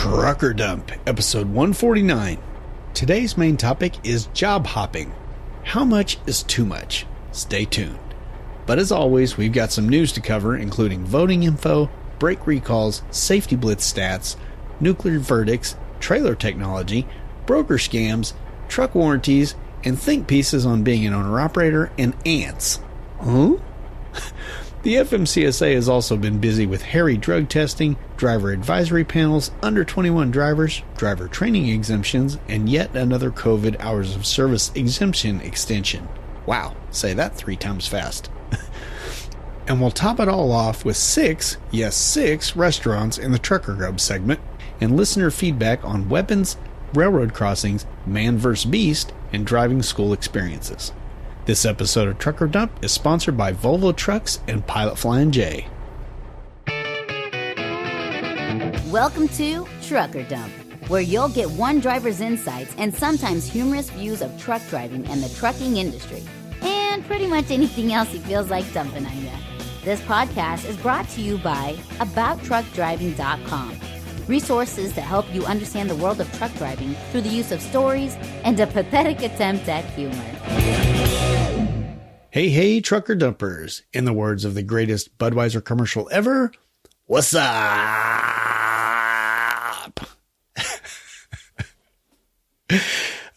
Trucker Dump, episode 149. Today's main topic is job hopping. How much is too much? Stay tuned. But as always, we've got some news to cover, including voting info, brake recalls, safety blitz stats, nuclear verdicts, trailer technology, broker scams, truck warranties, and think pieces on being an owner-operator and ants. Huh? The FMCSA has also been busy with hairy drug testing, driver advisory panels, under 21 drivers, driver training exemptions, and yet another COVID hours of service exemption extension. Wow, say that 3 times fast. And we'll top it all off with 6 restaurants in the Trucker Grub segment, and listener feedback on weapons, railroad crossings, man vs. beast, and driving school experiences. This episode of Trucker Dump is sponsored by Volvo Trucks and Pilot Flying J. Welcome to Trucker Dump, where you'll get one driver's insights and sometimes humorous views of truck driving and the trucking industry, and pretty much anything else he feels like dumping on you. This podcast is brought to you by AboutTruckDriving.com. Resources to help you understand the world of truck driving through the use of stories and a pathetic attempt at humor. Hey, Trucker Dumpers. In the words of the greatest Budweiser commercial ever, what's up?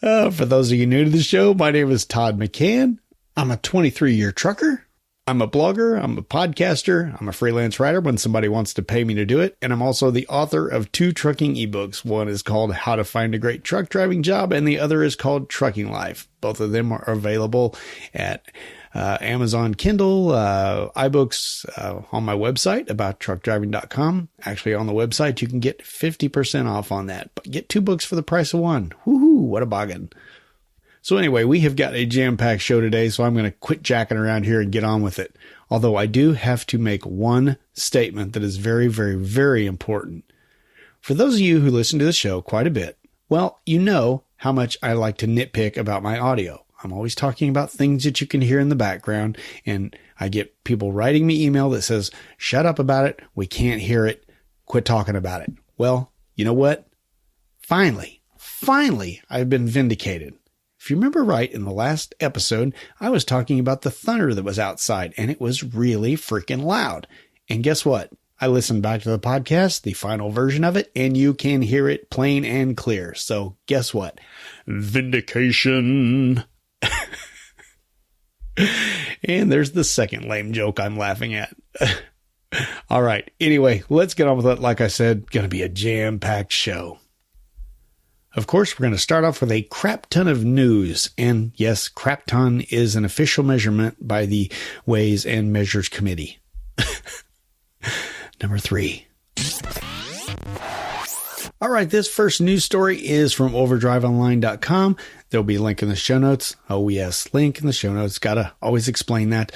For those of you new to the show, my name is Todd McCann. I'm a 23-year trucker. I'm a blogger. I'm a podcaster. I'm a freelance writer when somebody wants to pay me to do it. And I'm also the author of 2 trucking ebooks. One is called How to Find a Great Truck Driving Job, and the other is called Trucking Life. Both of them are available at Amazon Kindle, iBooks, on my website, abouttruckdriving.com. Actually, on the website, you can get 50% off on that. But get 2 books for the price of 1. Woohoo, what a bargain. So anyway, we have got a jam-packed show today, so I'm going to quit jacking around here and get on with it. Although I do have to make one statement that is very, very, very important. For those of you who listen to the show quite a bit, well, you know how much I like to nitpick about my audio. I'm always talking about things that you can hear in the background, and I get people writing me email that says, shut up about it, we can't hear it, quit talking about it. Well, you know what? Finally, I've been vindicated. If you remember right, in the last episode, I was talking about the thunder that was outside, and it was really freaking loud. And guess what? I listened back to the podcast, the final version of it, and you can hear it plain and clear. So guess what? Vindication. And there's the second lame joke I'm laughing at. All right. Anyway, let's get on with it. Like I said, going to be a jam-packed show. Of course, we're going to start off with a crap ton of news. And yes, crap ton is an official measurement by the Ways and Measures Committee. Number 3. All right, this first news story is from overdriveonline.com. There'll be a link in the show notes. Oh, yes, link in the show notes. Gotta always explain that.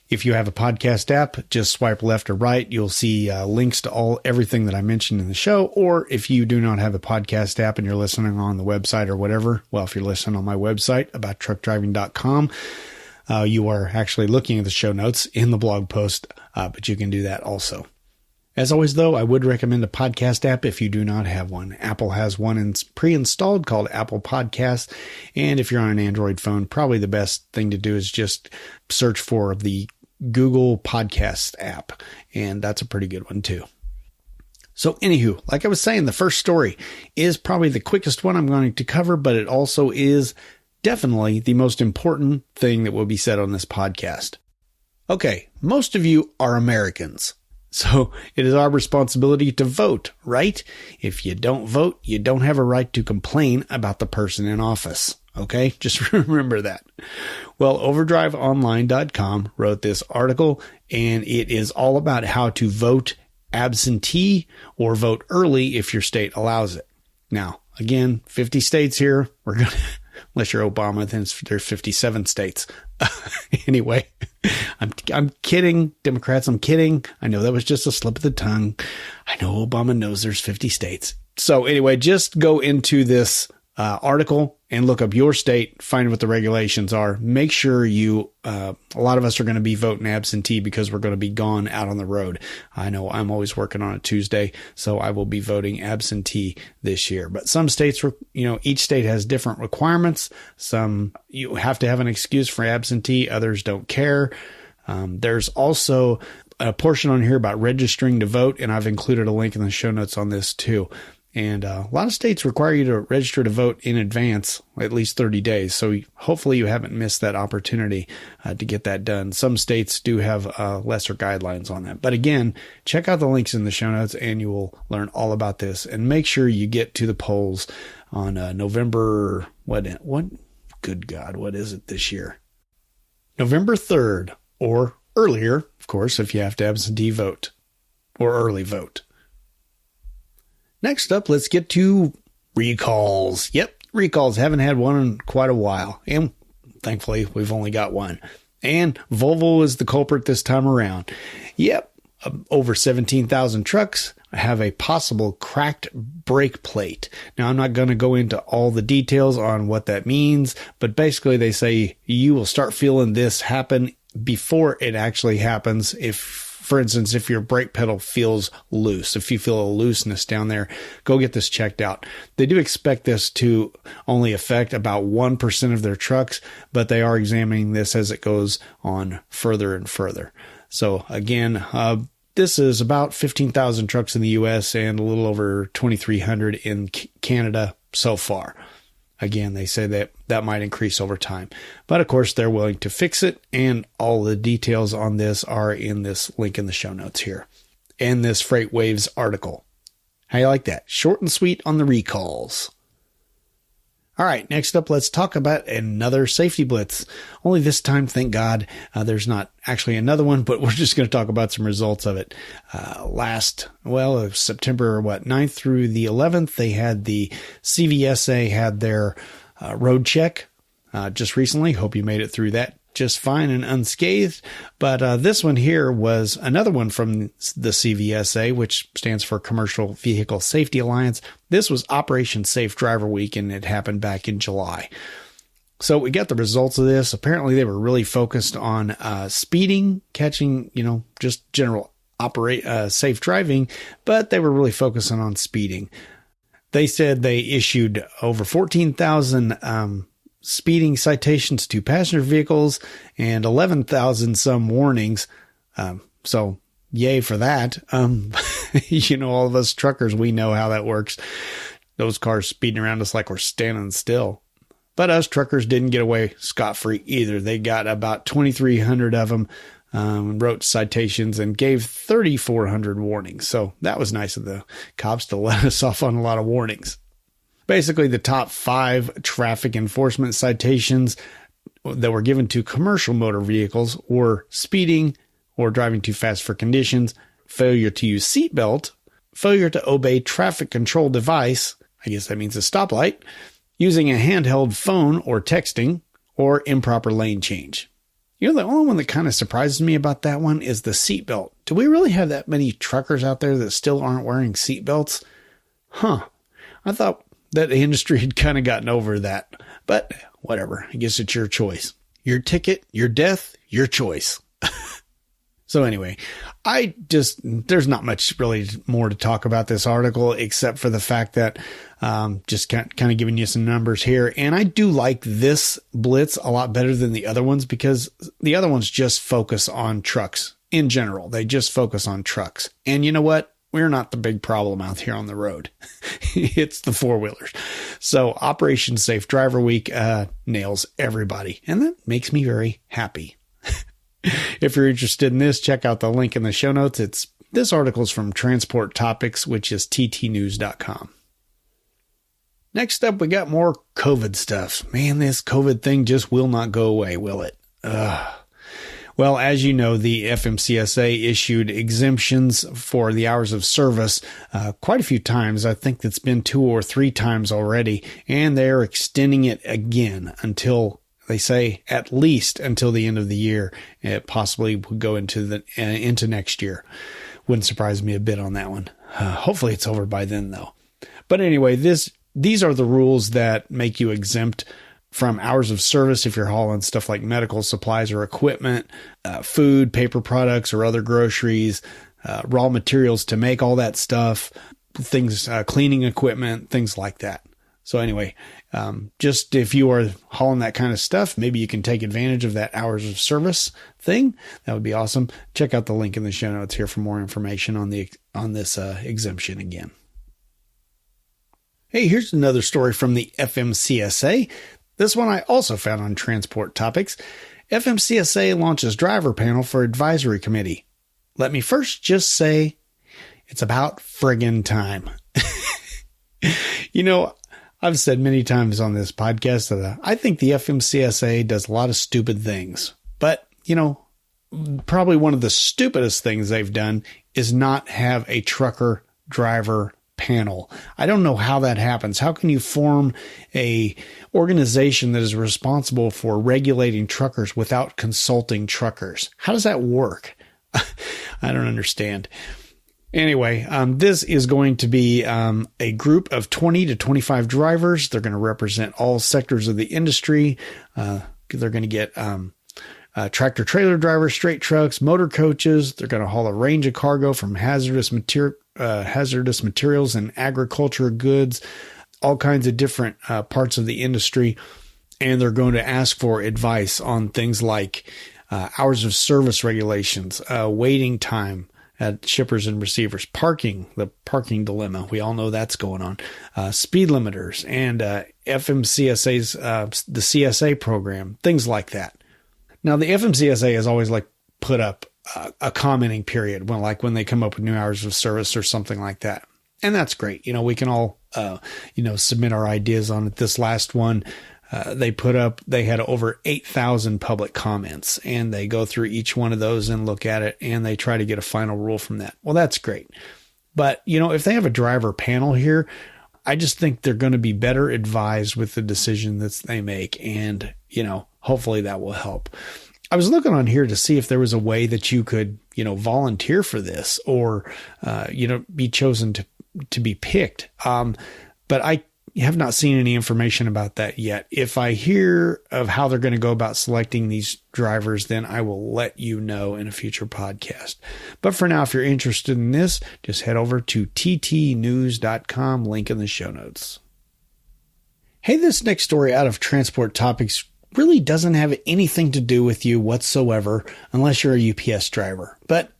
If you have a podcast app, just swipe left or right. You'll see links to everything that I mentioned in the show. Or if you do not have a podcast app and you're listening on the website or whatever, well, if you're listening on my website, abouttruckdriving.com, you are actually looking at the show notes in the blog post, but you can do that also. As always, though, I would recommend a podcast app if you do not have one. Apple has one pre-installed called Apple Podcasts. And if you're on an Android phone, probably the best thing to do is just search for the Google Podcast app. And that's a pretty good one, too. So anywho, like I was saying, the first story is probably the quickest one I'm going to cover, but it also is definitely the most important thing that will be said on this podcast. Okay, most of you are Americans. So it is our responsibility to vote, right? If you don't vote, you don't have a right to complain about the person in office. Okay? Just remember that. Well, overdriveonline.com wrote this article, and it is all about how to vote absentee or vote early if your state allows it. Now, again, 50 states here. We're going to, unless you're Obama, then there's 57 states. Anyway, I'm kidding. Democrats, I'm kidding. I know that was just a slip of the tongue. I know Obama knows there's 50 states. So anyway, just go into this article and look up your state, find what the regulations are. Make sure you, a lot of us are going to be voting absentee because we're going to be gone out on the road. I know I'm always working on a Tuesday, so I will be voting absentee this year. But some states, each state has different requirements. Some you have to have an excuse for absentee. Others don't care. There's also a portion on here about registering to vote, and I've included a link in the show notes on this too. And a lot of states require you to register to vote in advance, at least 30 days. So hopefully you haven't missed that opportunity to get that done. Some states do have lesser guidelines on that. But again, check out the links in the show notes and you will learn all about this. And make sure you get to the polls on November, what is it this year? November 3rd, or earlier, of course, if you have to absentee vote or early vote. Next up, let's get to recalls. Yep, recalls. Haven't had one in quite a while. And thankfully, we've only got one. And Volvo is the culprit this time around. Yep, over 17,000 trucks have a possible cracked brake plate. Now, I'm not going to go into all the details on what that means, but basically they say you will start feeling this happen before it actually happens. For instance, if your brake pedal feels loose, if you feel a looseness down there, go get this checked out. They do expect this to only affect about 1% of their trucks, but they are examining this as it goes on further and further. So again, this is about 15,000 trucks in the U.S. and a little over 2,300 in Canada so far. Again, they say that might increase over time. But of course, they're willing to fix it, and all the details on this are in this link in the show notes here. And this Freight Waves article. How you like that? Short and sweet on the recalls. All right, next up, let's talk about another safety blitz. Only this time, thank God, there's not actually another one, but we're just going to talk about some results of it. September 9th through the 11th, they had the CVSA had their road check just recently. Hope you made it through that just fine and unscathed. But this one here was another one from the CVSA, which stands for Commercial Vehicle Safety Alliance. This was Operation Safe Driver Week, and it happened back in July. So we got the results of this. Apparently they were really focused on speeding, catching, just general safe driving, but they were really focusing on speeding. They said they issued over 14,000 speeding citations to passenger vehicles and 11,000 some warnings. So yay for that. All of us truckers, we know how that works. Those cars speeding around us like we're standing still. But us truckers didn't get away scot-free either. They got about 2,300 of them, wrote citations and gave 3,400 warnings. So that was nice of the cops to let us off on a lot of warnings. Basically, the top 5 traffic enforcement citations that were given to commercial motor vehicles were speeding or driving too fast for conditions, failure to use seatbelt, failure to obey traffic control device, I guess that means a stoplight, using a handheld phone or texting, or improper lane change. The only one that kind of surprises me about that one is the seatbelt. Do we really have that many truckers out there that still aren't wearing seatbelts? I thought that the industry had kind of gotten over that, but whatever. I guess it's your choice. Your ticket, your death, your choice. So anyway, there's not much really more to talk about this article, except for the fact that, just kind of giving you some numbers here. And I do like this blitz a lot better than the other ones, because the other ones just focus on trucks in general. They just focus on trucks. And you know what? We're not the big problem out here on the road. It's the four-wheelers. So Operation Safe Driver Week nails everybody. And that makes me very happy. If you're interested in this, check out the link in the show notes. This article is from Transport Topics, which is ttnews.com. Next up, we got more COVID stuff. Man, this COVID thing just will not go away, will it? Well, as you know, the FMCSA issued exemptions for the hours of service quite a few times. I think it's been 2 or 3 times already, and they're extending it again until, they say, at least until the end of the year. It possibly would go into next year. Wouldn't surprise me a bit on that one. Hopefully it's over by then, though. But anyway, this these are the rules that make you exempt from hours of service if you're hauling stuff like medical supplies or equipment, food, paper products, or other groceries, raw materials to make all that stuff, things, cleaning equipment, things like that. So anyway, just if you are hauling that kind of stuff, maybe you can take advantage of that hours of service thing. That would be awesome. Check out the link in the show notes here for more information on this exemption again. Hey, here's another story from the FMCSA. This one I also found on Transport Topics. FMCSA launches driver panel for advisory committee. Let me first just say it's about friggin' time. You know, I've said many times on this podcast that I think the FMCSA does a lot of stupid things. But, you know, probably one of the stupidest things they've done is not have a trucker driver panel. I don't know how that happens. How can you form a organization that is responsible for regulating truckers without consulting truckers? How does that work? I don't understand. Anyway, this is going to be a group of 20 to 25 drivers. They're going to represent all sectors of the industry. They're going to get tractor trailer drivers, straight trucks, motor coaches. They're going to haul a range of cargo from hazardous materials and agriculture goods, all kinds of different parts of the industry. And they're going to ask for advice on things like hours of service regulations, waiting time at shippers and receivers, the parking dilemma. We all know that's going on. Speed limiters and FMCSA's, the CSA program, things like that. Now, the FMCSA has always put up a commenting period when they come up with new hours of service or something like that. And that's great. You know, we can all, submit our ideas on it. This last one, they had over 8,000 public comments, and they go through each one of those and look at it, and they try to get a final rule from that. Well, that's great. But, you know, if they have a driver panel here, I just think they're going to be better advised with the decision that they make. And, you know, hopefully that will help. I was looking on here to see if there was a way that you could, you know, volunteer for this or, be chosen to be picked. But I have not seen any information about that yet. If I hear of how they're going to go about selecting these drivers, then I will let you know in a future podcast. But for now, if you're interested in this, just head over to ttnews.com, link in the show notes. Hey, this next story out of Transport Topics really doesn't have anything to do with you whatsoever, unless you're a UPS driver. But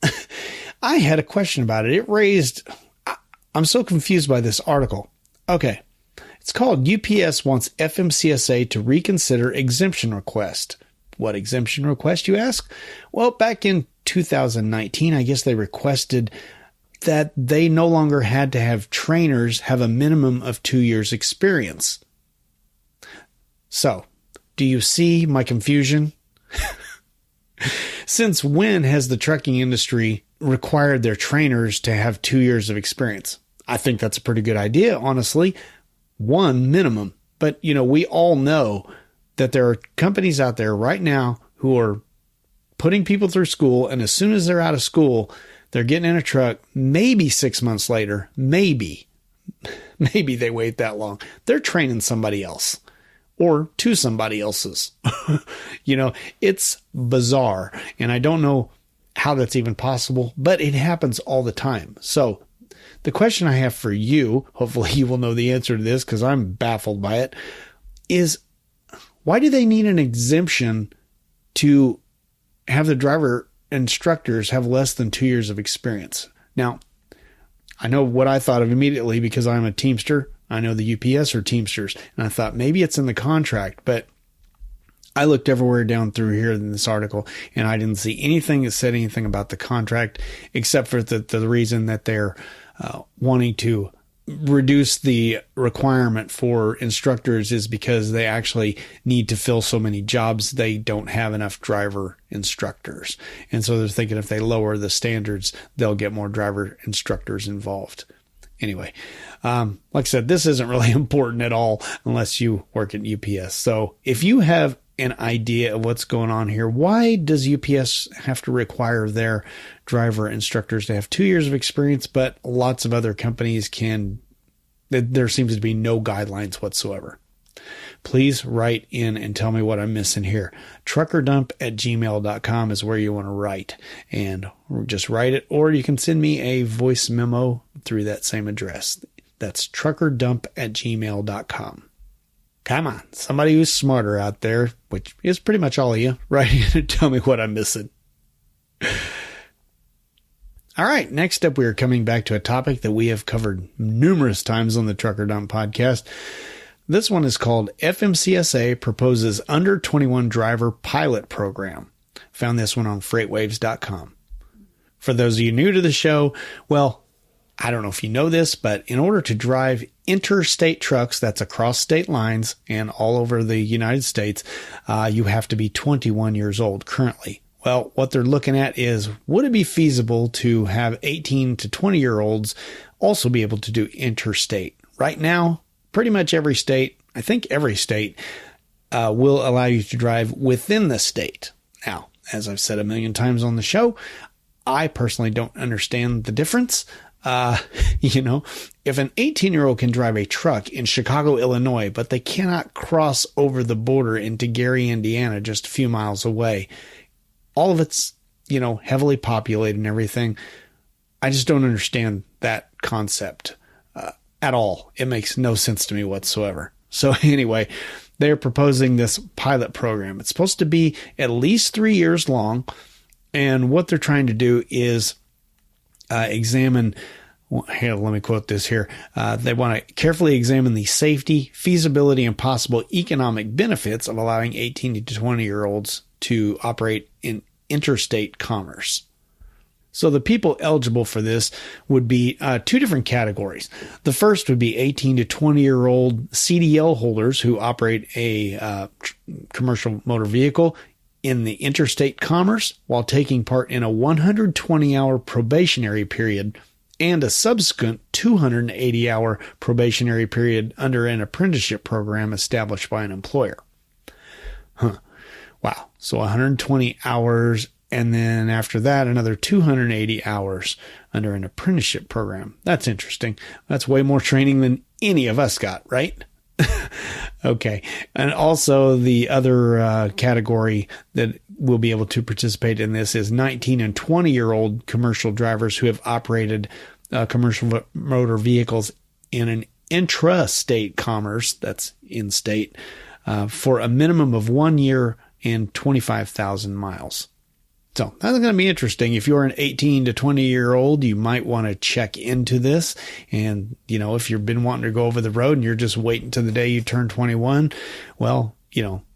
I had a question about it. I'm so confused by this article. Okay. It's called UPS wants FMCSA to reconsider exemption request. What exemption request, you ask? Well, back in 2019, I guess they requested that they no longer had to have trainers have a minimum of 2 years experience. So, do you see my confusion? Since when has the trucking industry required their trainers to have 2 years of experience? I think that's a pretty good idea, honestly. One minimum. But, you know, we all know that there are companies out there right now who are putting people through school, and as soon as they're out of school, they're getting in a truck. Maybe 6 months later, maybe they wait that long. They're training somebody else or to somebody else's. You know, it's bizarre, and I don't know how that's even possible, but it happens all the time. So the question I have for you, hopefully you will know the answer to this because I'm baffled by it, is why do they need an exemption to have the driver instructors have less than 2 years of experience? Now, I know what I thought of immediately because I'm a Teamster. I know the UPS are Teamsters, and I thought maybe it's in the contract, but I looked everywhere down through here in this article, and I didn't see anything that said anything about the contract, except for the reason that they're wanting to reduce the requirement for instructors is because they actually need to fill so many jobs. They don't have enough driver instructors. And so they're thinking if they lower the standards, they'll get more driver instructors involved. Anyway, like I said, this isn't really important at all unless you work at UPS. So if you have an idea of what's going on here, why does UPS have to require their driver instructors to have 2 years of experience, but lots of other companies can There seems to be no guidelines whatsoever. Please write in and tell me what I'm missing here. truckerdump@gmail.com is where you want to write. And just write it, or you can send me a voice memo through that same address. That's truckerdump@gmail.com. Come on, somebody who's smarter out there, which is pretty much all of you, write in and tell me what I'm missing. All right, next up, we are coming back to a topic that we have covered numerous times on the Trucker Dump podcast. This one is called FMCSA Proposes Under 21 Driver Pilot Program. Found this one on freightwaves.com. For those of you new to the show, well, I don't know if you know this, but in order to drive interstate trucks, that's across state lines and all over the United States, you have to be 21 years old currently. Well, what they're looking at is, would it be feasible to have 18 to 20-year-olds also be able to do interstate? Right now, pretty much every state, I think every state, will allow you to drive within the state. Now, as I've said a million times on the show, I personally don't understand the difference. If an 18-year-old can drive a truck in Chicago, Illinois, but they cannot cross over the border into Gary, Indiana, just a few miles away, all of it's, heavily populated and everything. I just don't understand that concept at all. It makes no sense to me whatsoever. So anyway, they're proposing this pilot program. It's supposed to be at least 3 years long. And what they're trying to do is examine, here, let me quote this here. They want to carefully examine the safety, feasibility, and possible economic benefits of allowing 18 to 20-year-olds to operate in interstate commerce. So the people eligible for this would be two different categories. The first would be 18 to 20-year-old CDL holders who operate a commercial motor vehicle in the interstate commerce while taking part in a 120-hour probationary period and a subsequent 280-hour probationary period under an apprenticeship program established by an employer. Wow. So 120 hours, and then after that, another 280 hours under an apprenticeship program. That's interesting. That's way more training than any of us got, right? Okay. And also the other category that will be able to participate in this is 19 and 20-year-old commercial drivers who have operated commercial motor vehicles in an intrastate commerce, that's in-state, for a minimum of 1 year and 25,000 miles. So that's going to be interesting. If you're an 18 to 20-year-old, you might want to check into this. And, if you've been wanting to go over the road and you're just waiting till the day you turn 21, well,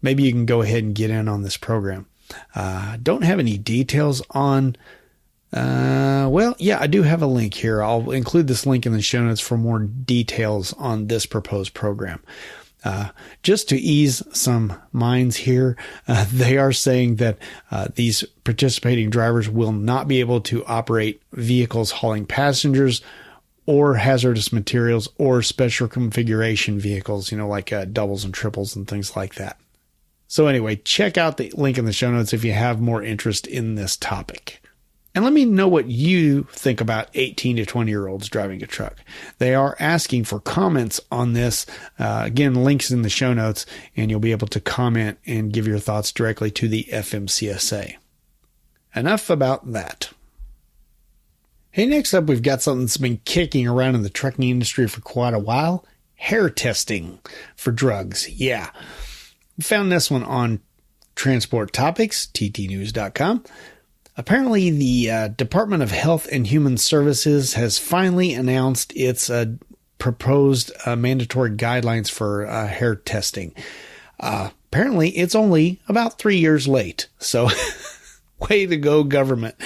maybe you can go ahead and get in on this program. Don't have any details on, I do have a link here. I'll include this link in the show notes for more details on this proposed program. Just to ease some minds here, they are saying that these participating drivers will not be able to operate vehicles hauling passengers or hazardous materials or special configuration vehicles, like doubles and triples and things like that. So anyway, check out the link in the show notes if you have more interest in this topic. And let me know what you think about 18 to 20-year-olds driving a truck. They are asking for comments on this. Again, links in the show notes, and you'll be able to comment and give your thoughts directly to the FMCSA. Enough about that. Hey, next up, we've got something that's been kicking around in the trucking industry for quite a while. Hair testing for drugs. Yeah. We found this one on Transport Topics, ttnews.com. Apparently, the Department of Health and Human Services has finally announced its proposed mandatory guidelines for hair testing. Apparently, it's only about 3 years late. So, way to go, government.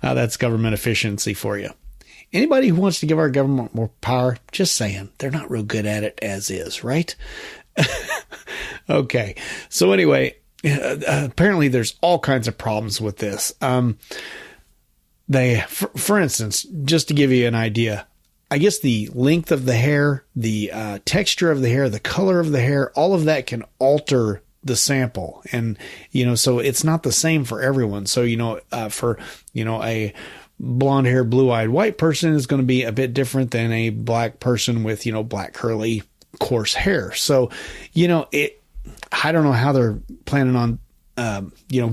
That's government efficiency for you. Anybody who wants to give our government more power, just saying, they're not real good at it as is, right? Okay. So anyway, apparently there's all kinds of problems with this. For instance, just to give you an idea, I guess the length of the hair, the texture of the hair, the color of the hair, all of that can alter the sample. And, so it's not the same for everyone. So, for, a blonde hair, blue eyed white person is going to be a bit different than a black person with, black curly coarse hair. So, I don't know how they're planning on,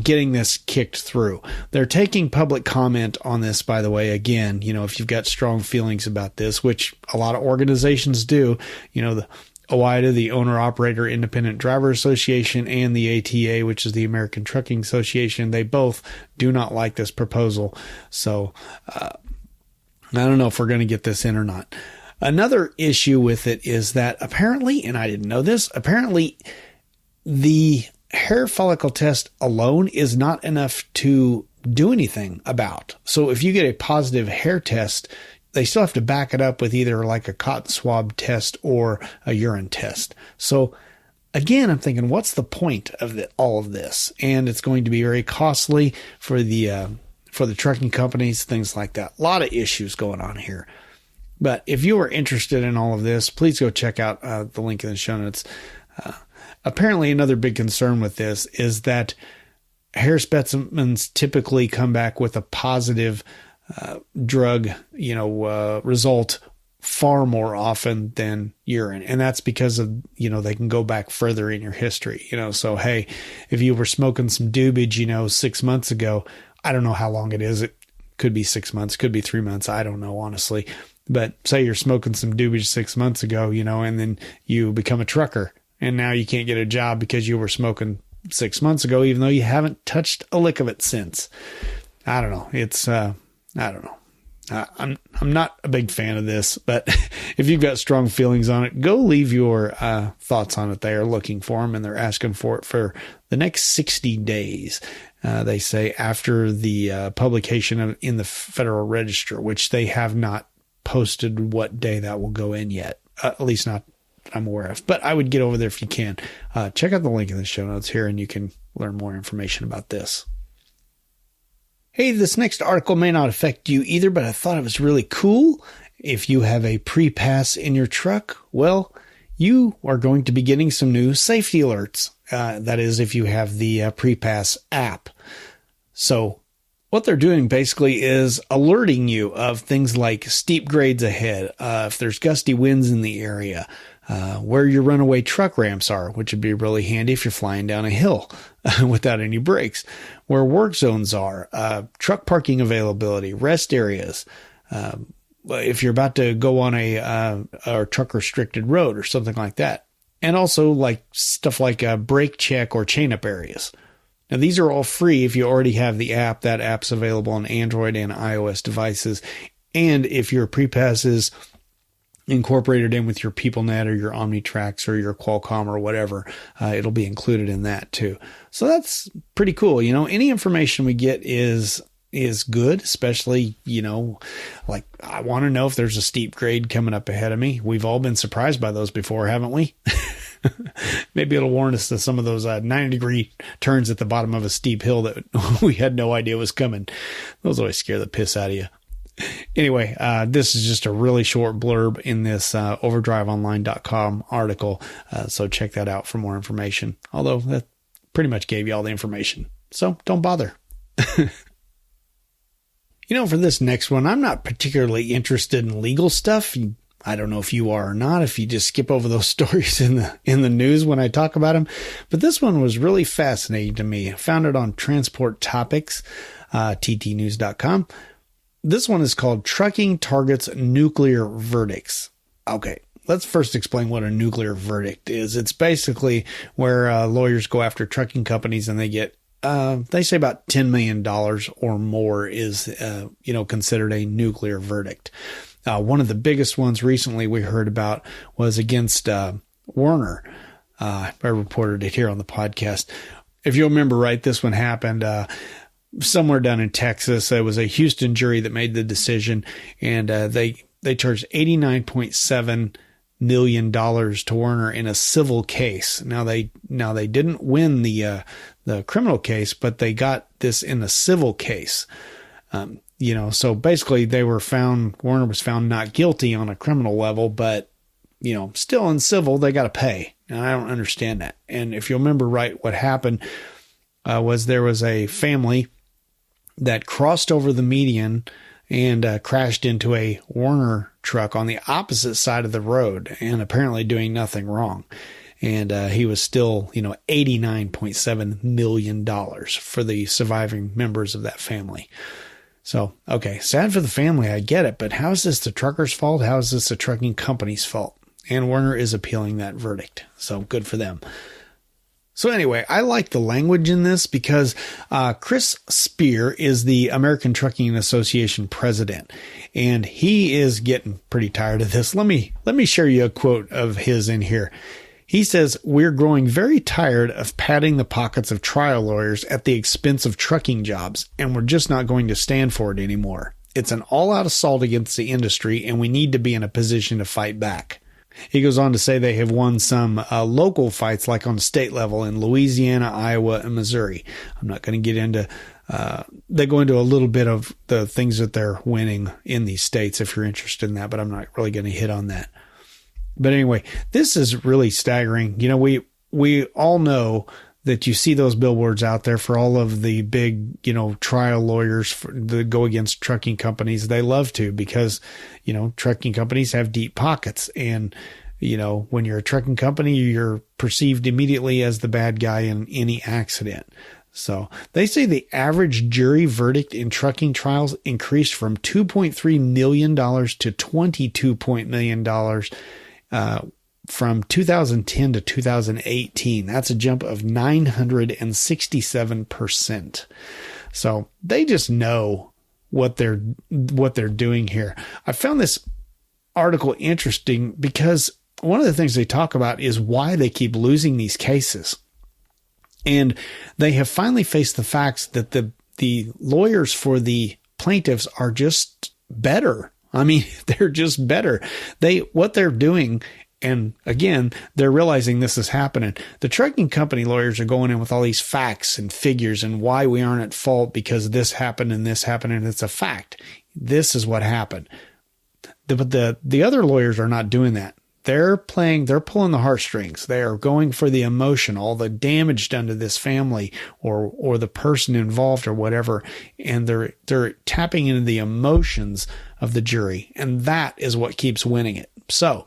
getting this kicked through. They're taking public comment on this, by the way. Again, if you've got strong feelings about this, which a lot of organizations do, the OIDA, the Owner Operator Independent Driver Association, and the ATA, which is the American Trucking Association, they both do not like this proposal. So I don't know if we're going to get this in or not. Another issue with it is that apparently, and I didn't know this, apparently the hair follicle test alone is not enough to do anything about. So if you get a positive hair test, they still have to back it up with either like a cotton swab test or a urine test. So again, I'm thinking, what's the point of all of this? And it's going to be very costly for the trucking companies, things like that. A lot of issues going on here. But if you are interested in all of this, please go check out the link in the show notes. Apparently, another big concern with this is that hair specimens typically come back with a positive drug, result far more often than urine. And that's because of, they can go back further in your history, so, hey, if you were smoking some doobage, 6 months ago, I don't know how long it is. It could be 6 months, could be 3 months. I don't know, honestly, but say you're smoking some doobage 6 months ago, and then you become a trucker and now you can't get a job because you were smoking 6 months ago, even though you haven't touched a lick of it since. I don't know. I don't know. I'm not a big fan of this, but if you've got strong feelings on it, go leave your thoughts on it. They are looking for them, and they're asking for it for the next 60 days. They say after the publication in the Federal Register, which they have not posted what day that will go in yet, at least not that I'm aware of. But I would get over there if you can. Check out the link in the show notes here, and you can learn more information about this. Hey, this next article may not affect you either, but I thought it was really cool. If you have a pre-pass in your truck, well, you are going to be getting some new safety alerts. That is, if you have the pre-pass app. So what they're doing basically is alerting you of things like steep grades ahead, if there's gusty winds in the area, where your runaway truck ramps are, which would be really handy if you're flying down a hill without any brakes, where work zones are, truck parking availability, rest areas, if you're about to go on a truck restricted road or something like that. And also like stuff like a brake check or chain up areas. Now, these are all free if you already have the app. That app's available on Android and iOS devices. And if your pre-pass is incorporated in with your PeopleNet or your OmniTrax or your Qualcomm or whatever, it'll be included in that too. So that's pretty cool. Any information we get is good, especially, like I want to know if there's a steep grade coming up ahead of me. We've all been surprised by those before, haven't we? Maybe it'll warn us to some of those 90-degree turns at the bottom of a steep hill that we had no idea was coming. Those always scare the piss out of you. Anyway, this is just a really short blurb in this overdriveonline.com article. So check that out for more information. Although that pretty much gave you all the information. So don't bother. For this next one, I'm not particularly interested in legal stuff. I don't know if you are or not, if you just skip over those stories in the news when I talk about them. But this one was really fascinating to me. I found it on Transport Topics, ttnews.com. This one is called Trucking Targets Nuclear Verdicts. Okay, let's first explain what a nuclear verdict is. It's basically where lawyers go after trucking companies and they get, they say about $10 million or more is, considered a nuclear verdict. One of the biggest ones recently we heard about was against Werner. I reported it here on the podcast. If you'll remember right, this one happened somewhere down in Texas. It was a Houston jury that made the decision, and they charged $89.7 million to Werner in a civil case. Now they didn't win the criminal case, but they got this in a civil case. So basically Werner was found not guilty on a criminal level, but, still in civil, they got to pay. And I don't understand that. And if you'll remember right, what happened was there was a family that crossed over the median and crashed into a Werner truck on the opposite side of the road and apparently doing nothing wrong. And he was still, $89.7 million for the surviving members of that family. So, okay, sad for the family, I get it, but how is this the trucker's fault? How is this the trucking company's fault? And Werner is appealing that verdict, so good for them. So anyway, I like the language in this because Chris Spear is the American Trucking Association president, and he is getting pretty tired of this. Let me share you a quote of his in here. He says, "We're growing very tired of padding the pockets of trial lawyers at the expense of trucking jobs, and we're just not going to stand for it anymore. It's an all-out assault against the industry, and we need to be in a position to fight back." He goes on to say they have won some local fights, like on the state level in Louisiana, Iowa, and Missouri. I'm not going to get into they go into a little bit of the things that they're winning in these states if you're interested in that, but I'm not really going to hit on that. But anyway, this is really staggering. We all know that you see those billboards out there for all of the big, trial lawyers that go against trucking companies. They love to because, trucking companies have deep pockets. And, when you're a trucking company, you're perceived immediately as the bad guy in any accident. So they say the average jury verdict in trucking trials increased from $2.3 million to $22 million from 2010 to 2018. That's a jump of 967%. So they just know what they're doing here. I found this article interesting because one of the things they talk about is why they keep losing these cases. And they have finally faced the facts that the lawyers for the plaintiffs are just better. I mean, they're just better. What they're doing, and again, they're realizing this is happening. The trucking company lawyers are going in with all these facts and figures and why we aren't at fault because this happened, and it's a fact. This is what happened. But the other lawyers are not doing that. They're pulling the heartstrings. They are going for the emotion, all the damage done to this family or the person involved or whatever. And they're tapping into the emotions of the jury. And that is what keeps winning it. So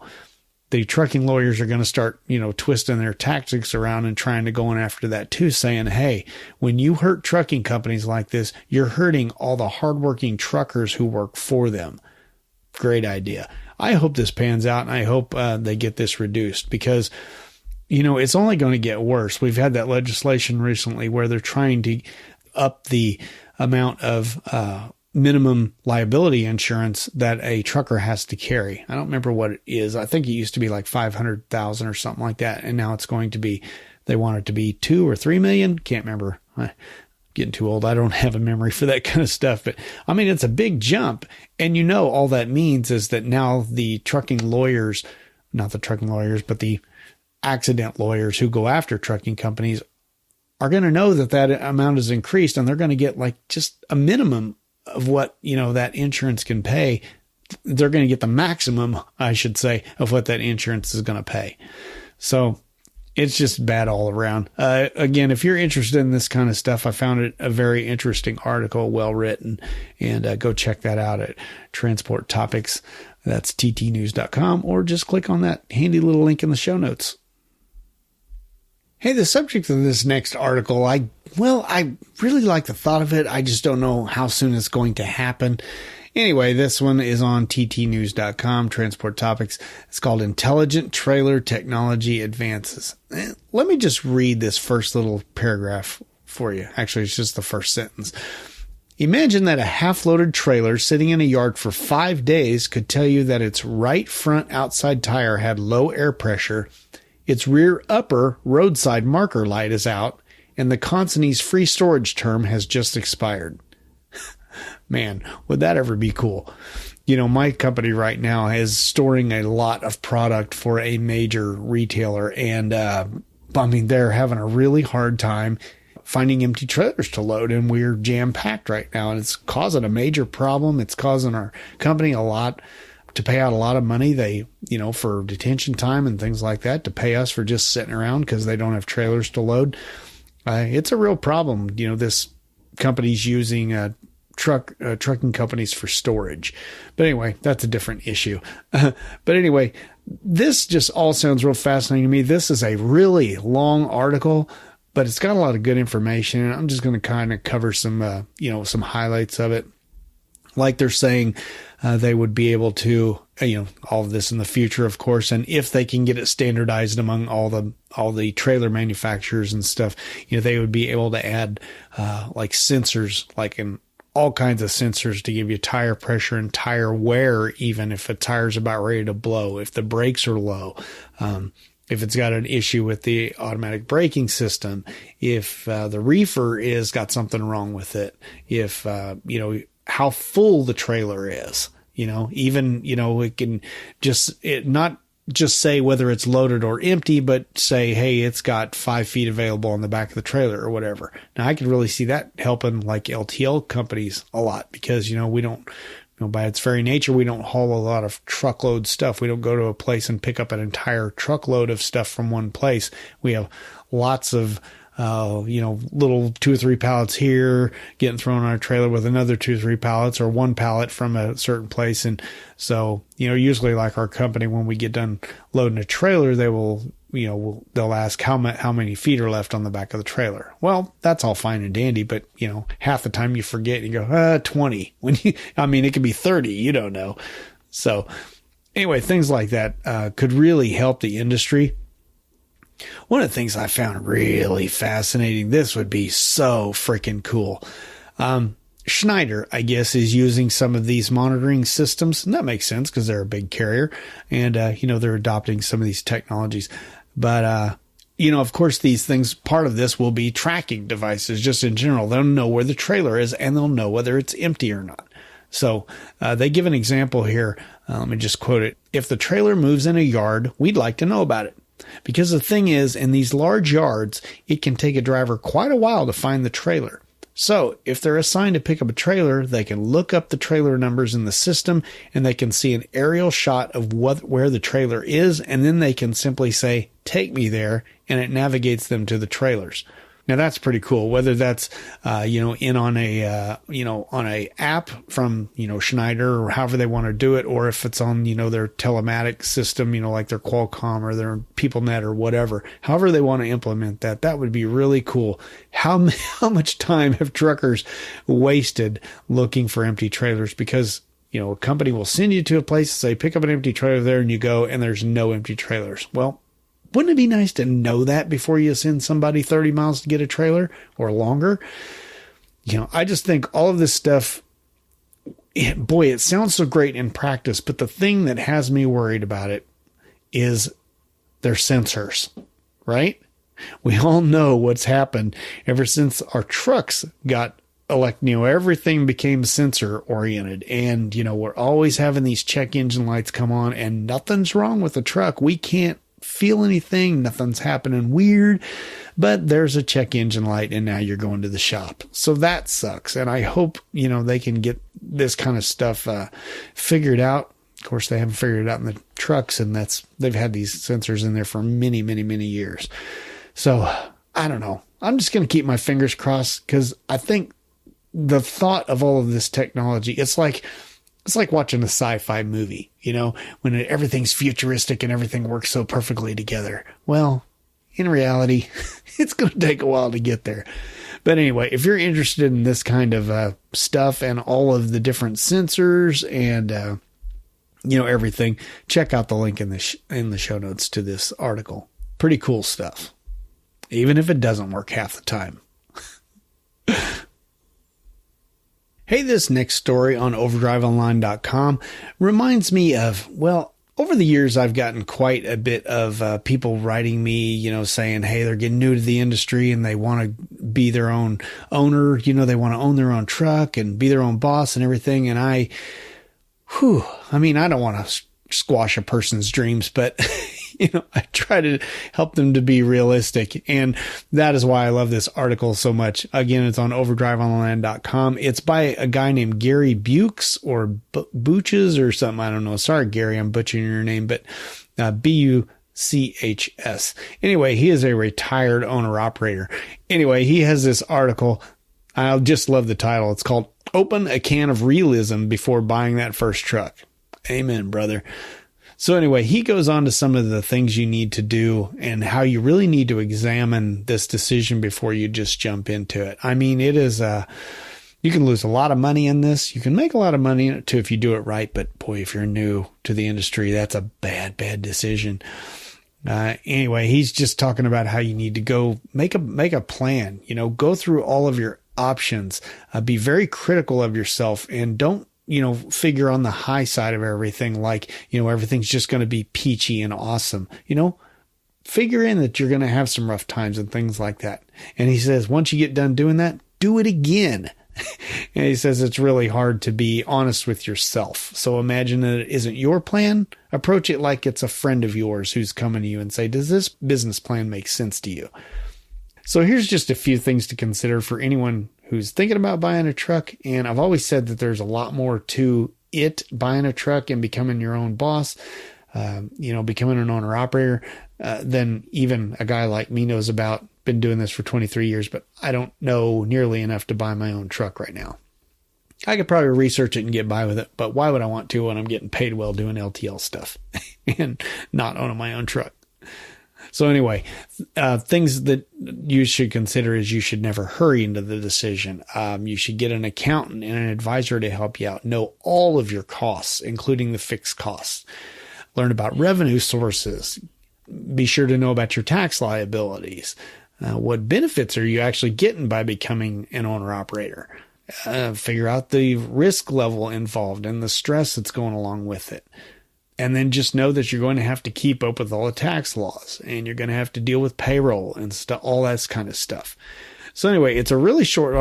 the trucking lawyers are going to start, twisting their tactics around and trying to go in after that too, saying, hey, when you hurt trucking companies like this, you're hurting all the hardworking truckers who work for them. Great idea. I hope this pans out, and I hope they get this reduced because, it's only going to get worse. We've had that legislation recently where they're trying to up the amount of minimum liability insurance that a trucker has to carry. I don't remember what it is. I think it used to be like $500,000 or something like that, and now it's going to be, they want it to be $2 or $3 million. Can't remember. Getting too old. I don't have a memory for that kind of stuff, but I mean, it's a big jump. And all that means is that now the trucking lawyers, not the trucking lawyers, but the accident lawyers who go after trucking companies are going to know that amount is increased, and they're going to get like just a minimum of what, that insurance can pay. They're going to get the maximum, I should say, of what that insurance is going to pay. So it's just bad all around. Again, if you're interested in this kind of stuff, I found it a very interesting article, well written, and go check that out at Transport Topics. That's ttnews.com, or just click on that handy little link in the show notes. Hey, the subject of this next article, I really like the thought of it. I just don't know how soon it's going to happen. Anyway, this one is on ttnews.com, Transport Topics. It's called Intelligent Trailer Technology Advances. Let me just read this first little paragraph for you. Actually, it's just the first sentence. Imagine that a half-loaded trailer sitting in a yard for 5 days could tell you that its right front outside tire had low air pressure, its rear upper roadside marker light is out, and the Consignee's free storage term has just expired. Man, would that ever be cool? My company right now is storing a lot of product for a major retailer, and they're having a really hard time finding empty trailers to load, and we're jam-packed right now, and it's causing a major problem. It's causing our company to pay out a lot of money, for detention time and things like that, to pay us for just sitting around because they don't have trailers to load. It's a real problem. This company's using trucking companies for storage. But anyway, that's a different issue. But anyway, this just all sounds real fascinating to me. This is a really long article, but it's got a lot of good information. And I'm just going to kind of cover some, some highlights of it. Like they're saying, they would be able to, all of this in the future, of course. And if they can get it standardized among all the trailer manufacturers and stuff, they would be able to add, like sensors, like in all kinds of sensors to give you tire pressure and tire wear, even if a tire's about ready to blow, if the brakes are low, if it's got an issue with the automatic braking system, if the reefer is got something wrong with it, if, how full the trailer is, it can not just say whether it's loaded or empty, but say, hey, it's got 5 feet available on the back of the trailer or whatever. Now I could really see that helping like LTL companies a lot because, we don't, by its very nature, we don't haul a lot of truckload stuff. We don't go to a place and pick up an entire truckload of stuff from one place. We have lots of, little 2 or 3 pallets here getting thrown on our trailer with another 2 or 3 pallets or one pallet from a certain place. And so, usually like our company, when we get done loading a trailer, they will, they'll ask how many feet are left on the back of the trailer. Well, that's all fine and dandy, but half the time you forget and you go, 20 it could be 30, you don't know. So anyway, things like that, could really help the industry. One of the things I found really fascinating, this would be so freaking cool. Schneider, I guess, is using some of these monitoring systems. And that makes sense because they're a big carrier and, they're adopting some of these technologies. But, of course, these things, part of this will be tracking devices just in general. They'll know where the trailer is and they'll know whether it's empty or not. So they give an example here. Let me just quote it. If the trailer moves in a yard, we'd like to know about it. Because the thing is, in these large yards, it can take a driver quite a while to find the trailer. So if they're assigned to pick up a trailer, they can look up the trailer numbers in the system and they can see an aerial shot of where the trailer is. And then they can simply say, take me there. And it navigates them to the trailers. Now that's pretty cool. Whether that's, in on a app from, Schneider or however they want to do it, or if it's on, their telematics system, like their Qualcomm or their PeopleNet or whatever, however they want to implement that, that would be really cool. How much time have truckers wasted looking for empty trailers? Because, a company will send you to a place, say, pick up an empty trailer there, and you go, and there's no empty trailers. Well, wouldn't it be nice to know that before you send somebody 30 miles to get a trailer or longer? I just think all of this stuff, boy, it sounds so great in practice, but the thing that has me worried about it is their sensors, right? We all know what's happened ever since our trucks got everything became sensor oriented, and, we're always having these check engine lights come on and nothing's wrong with the truck. We can't feel anything, nothing's happening weird, but there's a check engine light and now you're going to the shop. So that sucks. And I hope, they can get this kind of stuff figured out. Of course, they haven't figured it out in the trucks, and they've had these sensors in there for many, many, many years. So I don't know. I'm just going to keep my fingers crossed because I think the thought of all of this technology, it's like watching a sci-fi movie, when everything's futuristic and everything works so perfectly together. Well, in reality, it's going to take a while to get there. But anyway, if you're interested in this kind of stuff and all of the different sensors and, everything, check out the link in the show notes to this article. Pretty cool stuff, even if it doesn't work half the time. Hey, this next story on overdriveonline.com reminds me of, over the years, I've gotten quite a bit of people writing me, saying, hey, they're getting new to the industry and they want to be their own owner. They want to own their own truck and be their own boss and everything. And I don't want to squash a person's dreams, but I try to help them to be realistic. And that is why I love this article so much. Again, it's on overdriveonline.com. It's by a guy named Gary Bukes or Booches or something. I don't know. Sorry, Gary, I'm butchering your name, but Buchs. Anyway, he is a retired owner operator. Anyway, he has this article. I just love the title. It's called Open a can of realism before buying that first truck. Amen, brother. So anyway, he goes on to some of the things you need to do and how you really need to examine this decision before you just jump into it. I mean, it is you can lose a lot of money in this. You can make a lot of money in it too if you do it right. But boy, if you're new to the industry, that's a bad decision. Anyway, he's just talking about how you need to go make a plan, go through all of your options, be very critical of yourself, and don't, figure on the high side of everything. Like, everything's just going to be peachy and awesome, figure in that you're going to have some rough times and things like that. And he says, once you get done doing that, do it again. And he says it's really hard to be honest with yourself. So imagine that it isn't your plan. Approach it like it's a friend of yours who's coming to you and say, does this business plan make sense to you? So here's just a few things to consider for anyone who's thinking about buying a truck. And I've always said that there's a lot more to it, buying a truck and becoming your own boss, becoming an owner operator, than even a guy like me knows about. Been doing this for 23 years, but I don't know nearly enough to buy my own truck right now. I could probably research it and get by with it, but why would I want to when I'm getting paid well doing LTL stuff and not owning my own truck? So anyway, things that you should consider is you should never hurry into the decision. You should get an accountant and an advisor to help you out. Know all of your costs, including the fixed costs. Learn about revenue sources. Be sure to know about your tax liabilities. What benefits are you actually getting by becoming an owner-operator? Figure out the risk level involved and the stress that's going along with it. And then just know that you're going to have to keep up with all the tax laws, and you're going to have to deal with payroll and stuff, all that kind of stuff. So anyway, it's a really short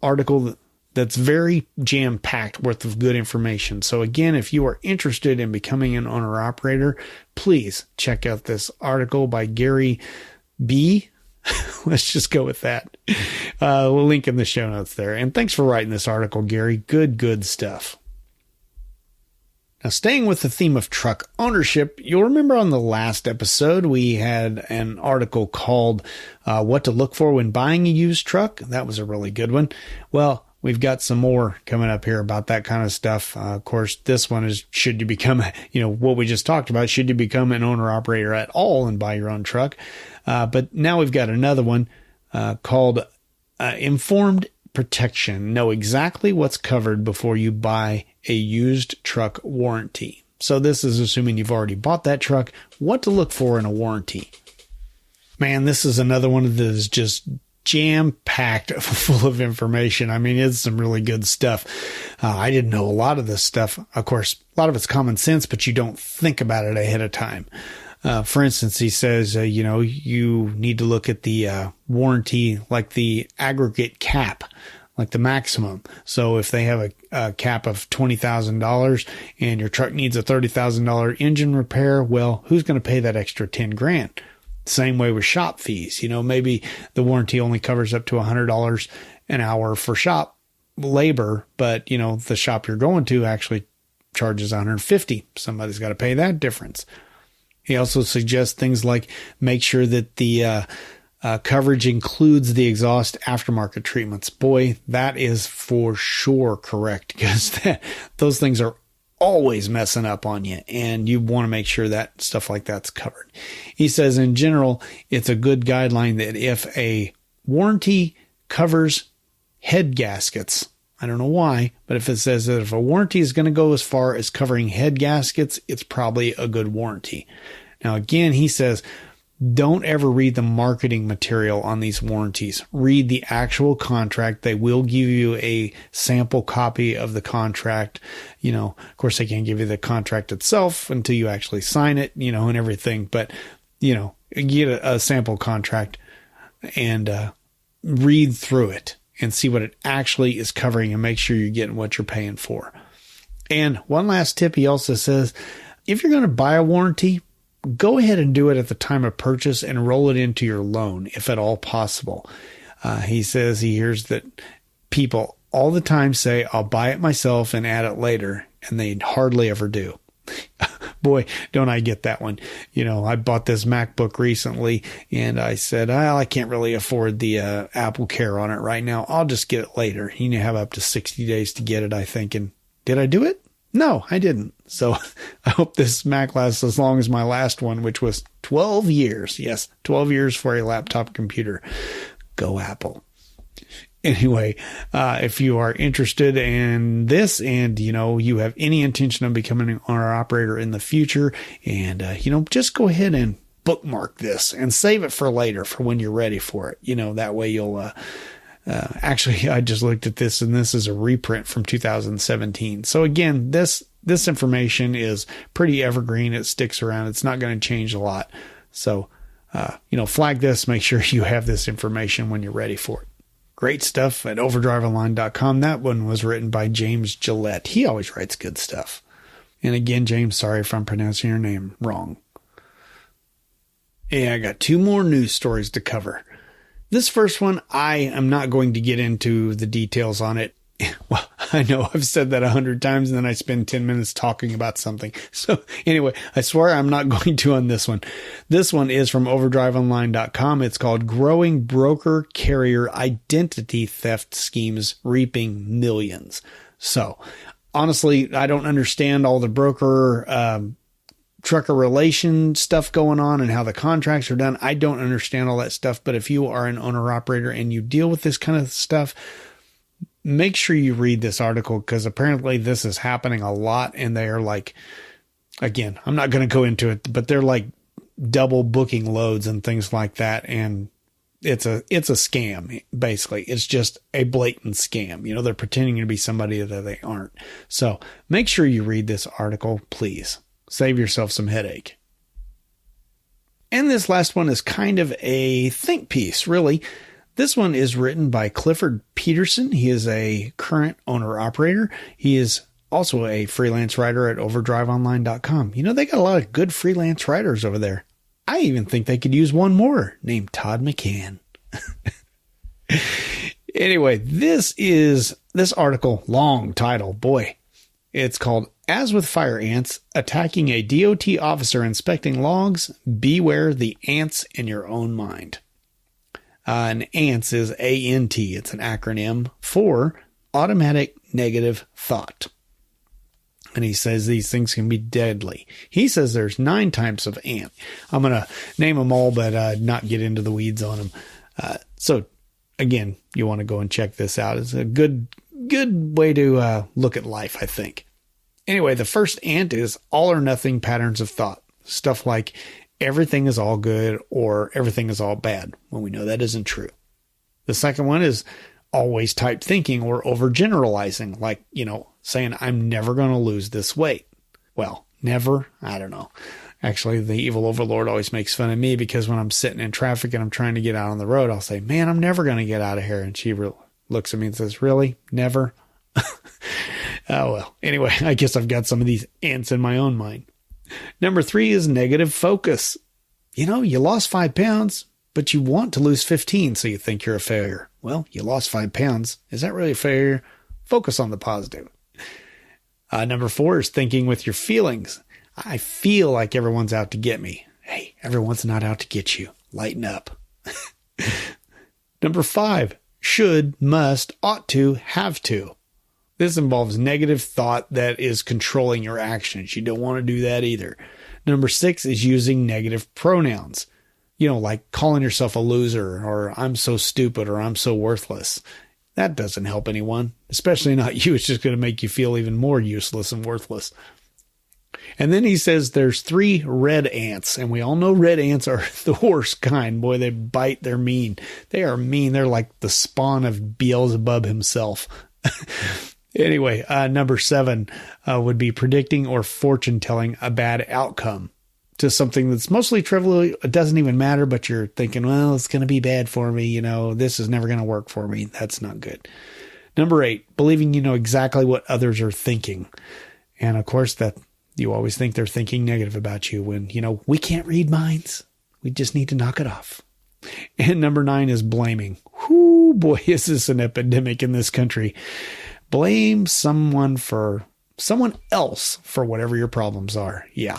article that's very jam-packed worth of good information. So again, if you are interested in becoming an owner-operator, please check out this article by Gary B. Let's just go with that. We'll link in the show notes there. And thanks for writing this article, Gary. Good stuff. Now, staying with the theme of truck ownership, you'll remember on the last episode, we had an article called What to Look For When Buying a Used Truck. That was a really good one. Well, we've got some more coming up here about that kind of stuff. Of course, this one is, should you become, what we just talked about, should you become an owner-operator at all and buy your own truck? But now we've got another one called Informed Protection. Know exactly what's covered before you buy a used truck warranty. So this is assuming you've already bought that truck, what to look for in a warranty. Man, this is another one that is just jam-packed full of information. I mean, it's some really good stuff. I didn't know a lot of this stuff. Of course, a lot of it's common sense, but you don't think about it ahead of time. For instance, he says, you need to look at the warranty, like the aggregate cap, like the maximum. So if they have a cap of $20,000 and your truck needs a $30,000 engine repair, well, who's going to pay that extra 10 grand? Same way with shop fees. Maybe the warranty only covers up to $100 an hour for shop labor, but the shop you're going to actually charges $150. Somebody's got to pay that difference. He also suggests things like make sure that the coverage includes the exhaust aftermarket treatments. Boy, that is for sure correct, because those things are always messing up on you, and you want to make sure that stuff like that's covered. He says in general, it's a good guideline that if a warranty covers head gaskets, I don't know why, but if it says that if a warranty is going to go as far as covering head gaskets, it's probably a good warranty. Now, again, he says, don't ever read the marketing material on these warranties. Read the actual contract. They will give you a sample copy of the contract. Of course, they can't give you the contract itself until you actually sign it, and everything. But, get a sample contract and read through it and see what it actually is covering and make sure you're getting what you're paying for. And one last tip, he also says, if you're going to buy a warranty, go ahead and do it at the time of purchase and roll it into your loan, if at all possible. He says he hears that people all the time say, I'll buy it myself and add it later, and they hardly ever do. Boy, don't I get that one. I bought this MacBook recently and I said, I can't really afford the Apple Care on it right now. I'll just get it later. You have up to 60 days to get it, I think. And did I do it? No, I didn't. So I hope this Mac lasts as long as my last one, which was 12 years. Yes, 12 years for a laptop computer. Go Apple. Anyway, if you are interested in this and, you have any intention of becoming an owner operator in the future and, just go ahead and bookmark this and save it for later for when you're ready for it. That way you'll, actually, I just looked at this and this is a reprint from 2017. So again, this information is pretty evergreen. It sticks around. It's not going to change a lot. So, flag this, make sure you have this information when you're ready for it. Great stuff at overdriveonline.com. That one was written by James Gillette. He always writes good stuff. And again, James, sorry if I'm pronouncing your name wrong. Yeah, I got 2 more news stories to cover. This first one, I am not going to get into the details on it. Well, I know I've said that 100 times and then I spend 10 minutes talking about something. So anyway, I swear I'm not going to on this one. This one is from overdriveonline.com. It's called Growing Broker Carrier Identity Theft Schemes Reaping Millions. So honestly, I don't understand all the broker, trucker relation stuff going on and how the contracts are done. I don't understand all that stuff. But if you are an owner operator and you deal with this kind of stuff, make sure you read this article because apparently this is happening a lot and they are like, again, I'm not going to go into it, but they're like double booking loads and things like that. And it's a scam. Basically, it's just a blatant scam. They're pretending to be somebody that they aren't. So make sure you read this article, please. Save yourself some headache. And this last one is kind of a think piece, really. This one is written by Clifford Peterson. He is a current owner-operator. He is also a freelance writer at overdriveonline.com. They got a lot of good freelance writers over there. I even think they could use one more named Todd McCann. Anyway, this article, long title, boy. It's called As with Fire Ants, Attacking a DOT Officer Inspecting Logs, Beware the Ants in Your Own Mind. And ANTS is A-N-T. It's an acronym for Automatic Negative Thought. And he says these things can be deadly. He says there's 9 types of ant. I'm going to name them all, but not get into the weeds on them. So, again, you want to go and check this out. It's a good way to look at life, I think. Anyway, the first ant is all or nothing patterns of thought. Stuff like everything is all good or everything is all bad, when we know that isn't true. The second one is always type thinking or overgeneralizing, like, saying I'm never going to lose this weight. Well, never, I don't know. Actually, the evil overlord always makes fun of me because when I'm sitting in traffic and I'm trying to get out on the road, I'll say, man, I'm never going to get out of here. And she looks at me and says, really? Never? Oh, well, anyway, I guess I've got some of these ants in my own mind. Number 3 is negative focus. You lost 5 pounds, but you want to lose 15, so you think you're a failure. Well, you lost 5 pounds. Is that really a failure? Focus on the positive. Number 4 is thinking with your feelings. I feel like everyone's out to get me. Hey, everyone's not out to get you. Lighten up. Number 5, should, must, ought to, have to. This involves negative thought that is controlling your actions. You don't want to do that either. Number 6 is using negative pronouns. Like calling yourself a loser or I'm so stupid or I'm so worthless. That doesn't help anyone, especially not you. It's just going to make you feel even more useless and worthless. And then he says there's 3 red ants, and we all know red ants are the worst kind. Boy, they bite. They're mean. They are mean. They're like the spawn of Beelzebub himself. Anyway, number 7 would be predicting or fortune telling a bad outcome to something that's mostly trivial. It doesn't even matter, but you're thinking, well, it's going to be bad for me. This is never going to work for me. That's not good. Number 8, believing you know exactly what others are thinking. And of course, that you always think they're thinking negative about you when, we can't read minds. We just need to knock it off. And number 9 is blaming. Whoo, boy, is this an epidemic in this country. Blame someone for someone else for whatever your problems are. Yeah.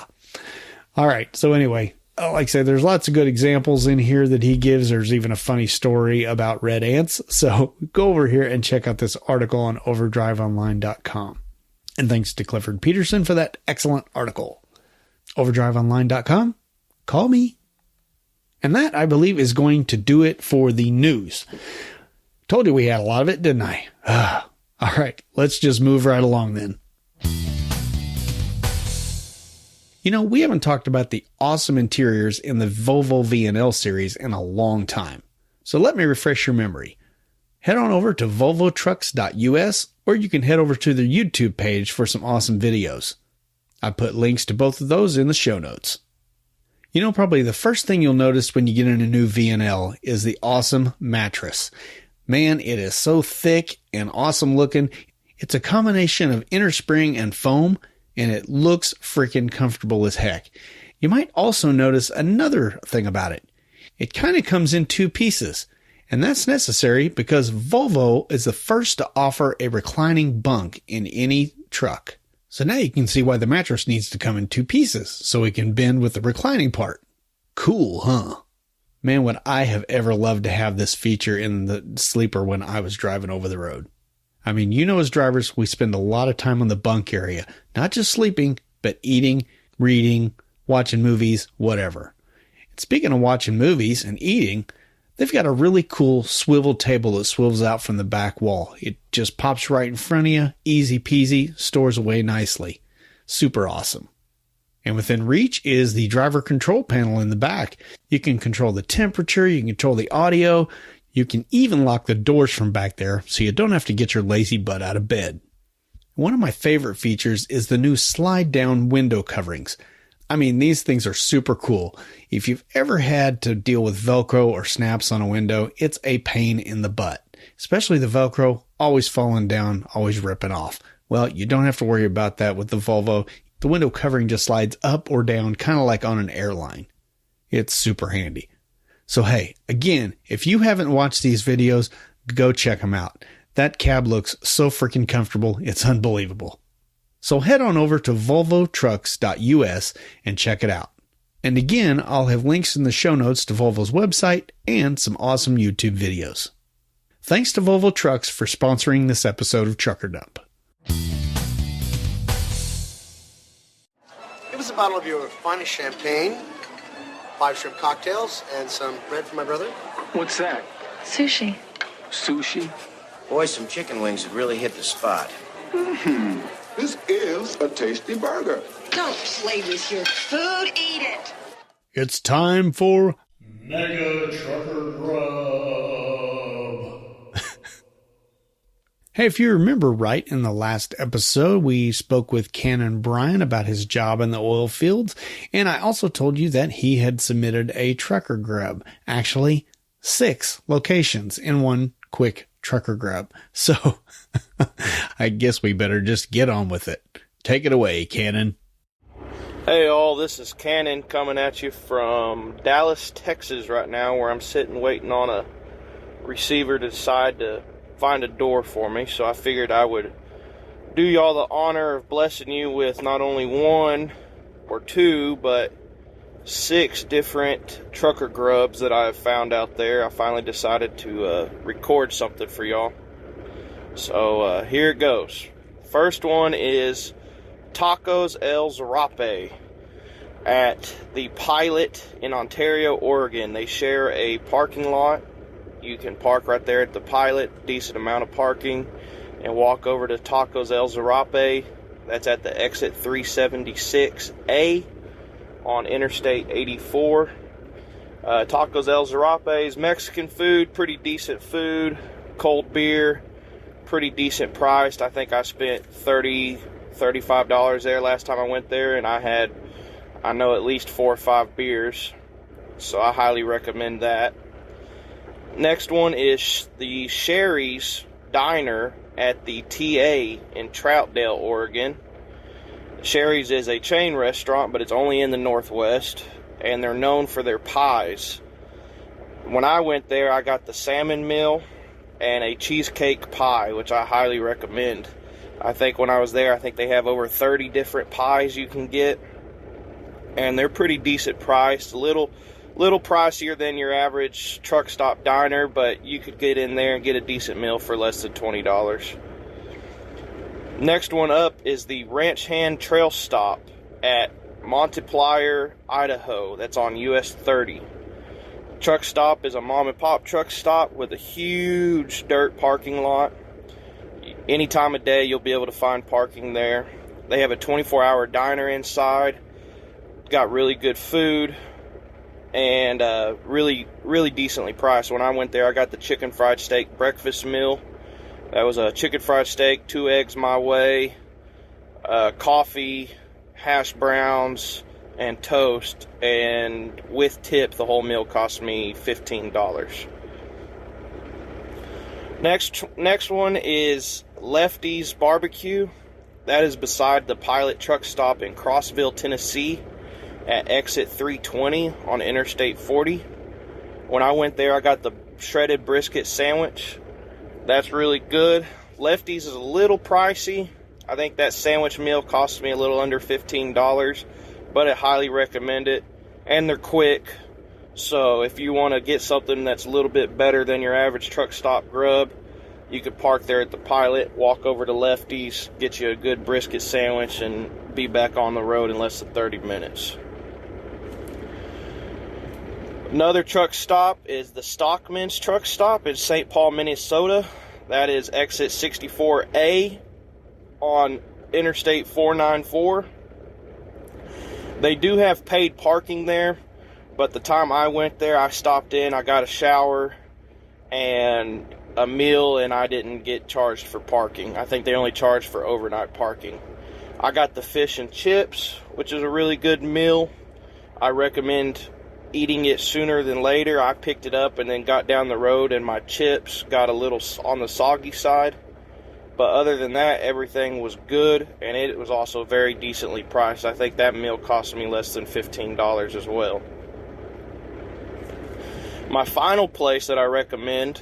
All right. So anyway, like I said, there's lots of good examples in here that he gives. There's even a funny story about red ants. So go over here and check out this article on overdriveonline.com. And thanks to Clifford Peterson for that excellent article. Overdriveonline.com. Call me. And that, I believe, is going to do it for the news. Told you we had a lot of it, didn't I? All right, let's just move right along then. You know, we haven't talked about the awesome interiors in the Volvo V&L series in a long time. So let me refresh your memory. Head on over to volvotrucks.us, or you can head over to their YouTube page for some awesome videos. I put links to both of those in the show notes. You know, probably the first thing you'll notice when you get in a new V&L is the awesome mattress. Man, it is so thick and awesome looking. It's a combination of inner spring and foam, and it looks freaking comfortable as heck. You might also notice another thing about it. It kind of comes in two pieces, and that's necessary because Volvo is the first to offer a reclining bunk in any truck. So now you can see why the mattress needs to come in two pieces, so it can bend with the reclining part. Cool, huh? Man, would I have ever loved to have this feature in the sleeper when I was driving over the road. I mean, you know, as drivers, we spend a lot of time on the bunk area, not just sleeping, but eating, reading, watching movies, whatever. And speaking of watching movies and eating, they've got a really cool swivel table that swivels out from the back wall. It just pops right in front of you, easy peasy, stores away nicely. Super awesome. And within reach is the driver control panel in the back. You can control the temperature, you can control the audio, you can even lock the doors from back there so you don't have to get your lazy butt out of bed. One of my favorite features is the new slide down window coverings. I mean, these things are super cool. If you've ever had to deal with Velcro or snaps on a window, it's a pain in the butt. Especially the Velcro, always falling down, always ripping off. Well, you don't have to worry about that with the Volvo. The window covering just slides up or down, kind of like on an airline. It's super handy. So hey, again, if you haven't watched these videos, go check them out. That cab looks so freaking comfortable, it's unbelievable. So head on over to volvotrucks.us and check it out. And again, I'll have links in the show notes to Volvo's website and some awesome YouTube videos. Thanks to Volvo Trucks for sponsoring this episode of Trucker Dump. Give us a bottle of your finest champagne, 5 shrimp cocktails, and some bread for my brother. What's that? Sushi. Sushi? Boy, some chicken wings have really hit the spot. This is a tasty burger. Don't play with your food, eat it. It's time for Mega Trucker Grub. Hey, if you remember right, in the last episode, we spoke with Canon Brian about his job in the oil fields, and I also told you that he had submitted a Trucker Grub. Actually, 6 locations in one quick Trucker Grub. So, I guess we better just get on with it. Take it away, Canon. Hey all, this is Cannon coming at you from Dallas, Texas right now, where I'm sitting waiting on a receiver to decide to find a door for me. So I figured I would do y'all the honor of blessing you with not only 1 or 2, but 6 different trucker grubs that I have found out there. I finally decided to record something for y'all. So here it goes. First one is Tacos El Zarape at the Pilot in Ontario, Oregon. They share a parking lot. You can park right there at the Pilot, decent amount of parking, and walk over to Tacos El Zarape. That's at the exit 376A on Interstate 84. Tacos El Zarape is Mexican food, pretty decent food, cold beer, pretty decent priced. I think I spent $35 there last time I went there, and I know at least 4 or 5 beers, so I highly recommend that. Next one is the Sherry's Diner at the TA in Troutdale, Oregon. Sherry's is a chain restaurant, but it's only in the Northwest, and they're known for their pies. When I went there, I got the salmon meal and a cheesecake pie, which I highly recommend. I think when I was there, I think they have over 30 different pies you can get. And they're pretty decent priced. A little pricier than your average truck stop diner, but you could get in there and get a decent meal for less than $20. Next one up is the Ranch Hand Trail Stop at Multiplier, Idaho. That's on US 30. Truck stop is a mom and pop truck stop with a huge dirt parking lot. Any time of day you'll be able to find parking there. They have a 24-hour diner inside. Got really good food and really decently priced. When I went there, I got the chicken fried steak breakfast meal. That was a chicken fried steak, 2 eggs my way, coffee, hash browns, and toast. And with tip, the whole meal cost me $15. Next one is Lefty's Barbecue. That is beside the Pilot Truck Stop in Crossville, Tennessee, at exit 320 on Interstate 40. When I went there, I got the shredded brisket sandwich. That's really good. Lefty's is a little pricey. I think that sandwich meal cost me a little under $15, but I highly recommend it. And they're quick. So if you want to get something that's a little bit better than your average truck stop grub, you could park there at the Pilot, walk over to Lefty's, get you a good brisket sandwich, and be back on the road in less than 30 minutes. Another truck stop is the Stockman's Truck Stop in St. Paul, Minnesota. That is exit 64A on Interstate 494. They do have paid parking there, but the time I went there, I stopped in, I got a shower and a meal, and I didn't get charged for parking. I think they only charge for overnight parking. I got the fish and chips, which is a really good meal. I recommend eating it sooner than later. I picked it up and then got down the road, and my chips got a little on the soggy side. But other than that, everything was good, and it was also very decently priced. I think that meal cost me less than $15 as well. My final place that I recommend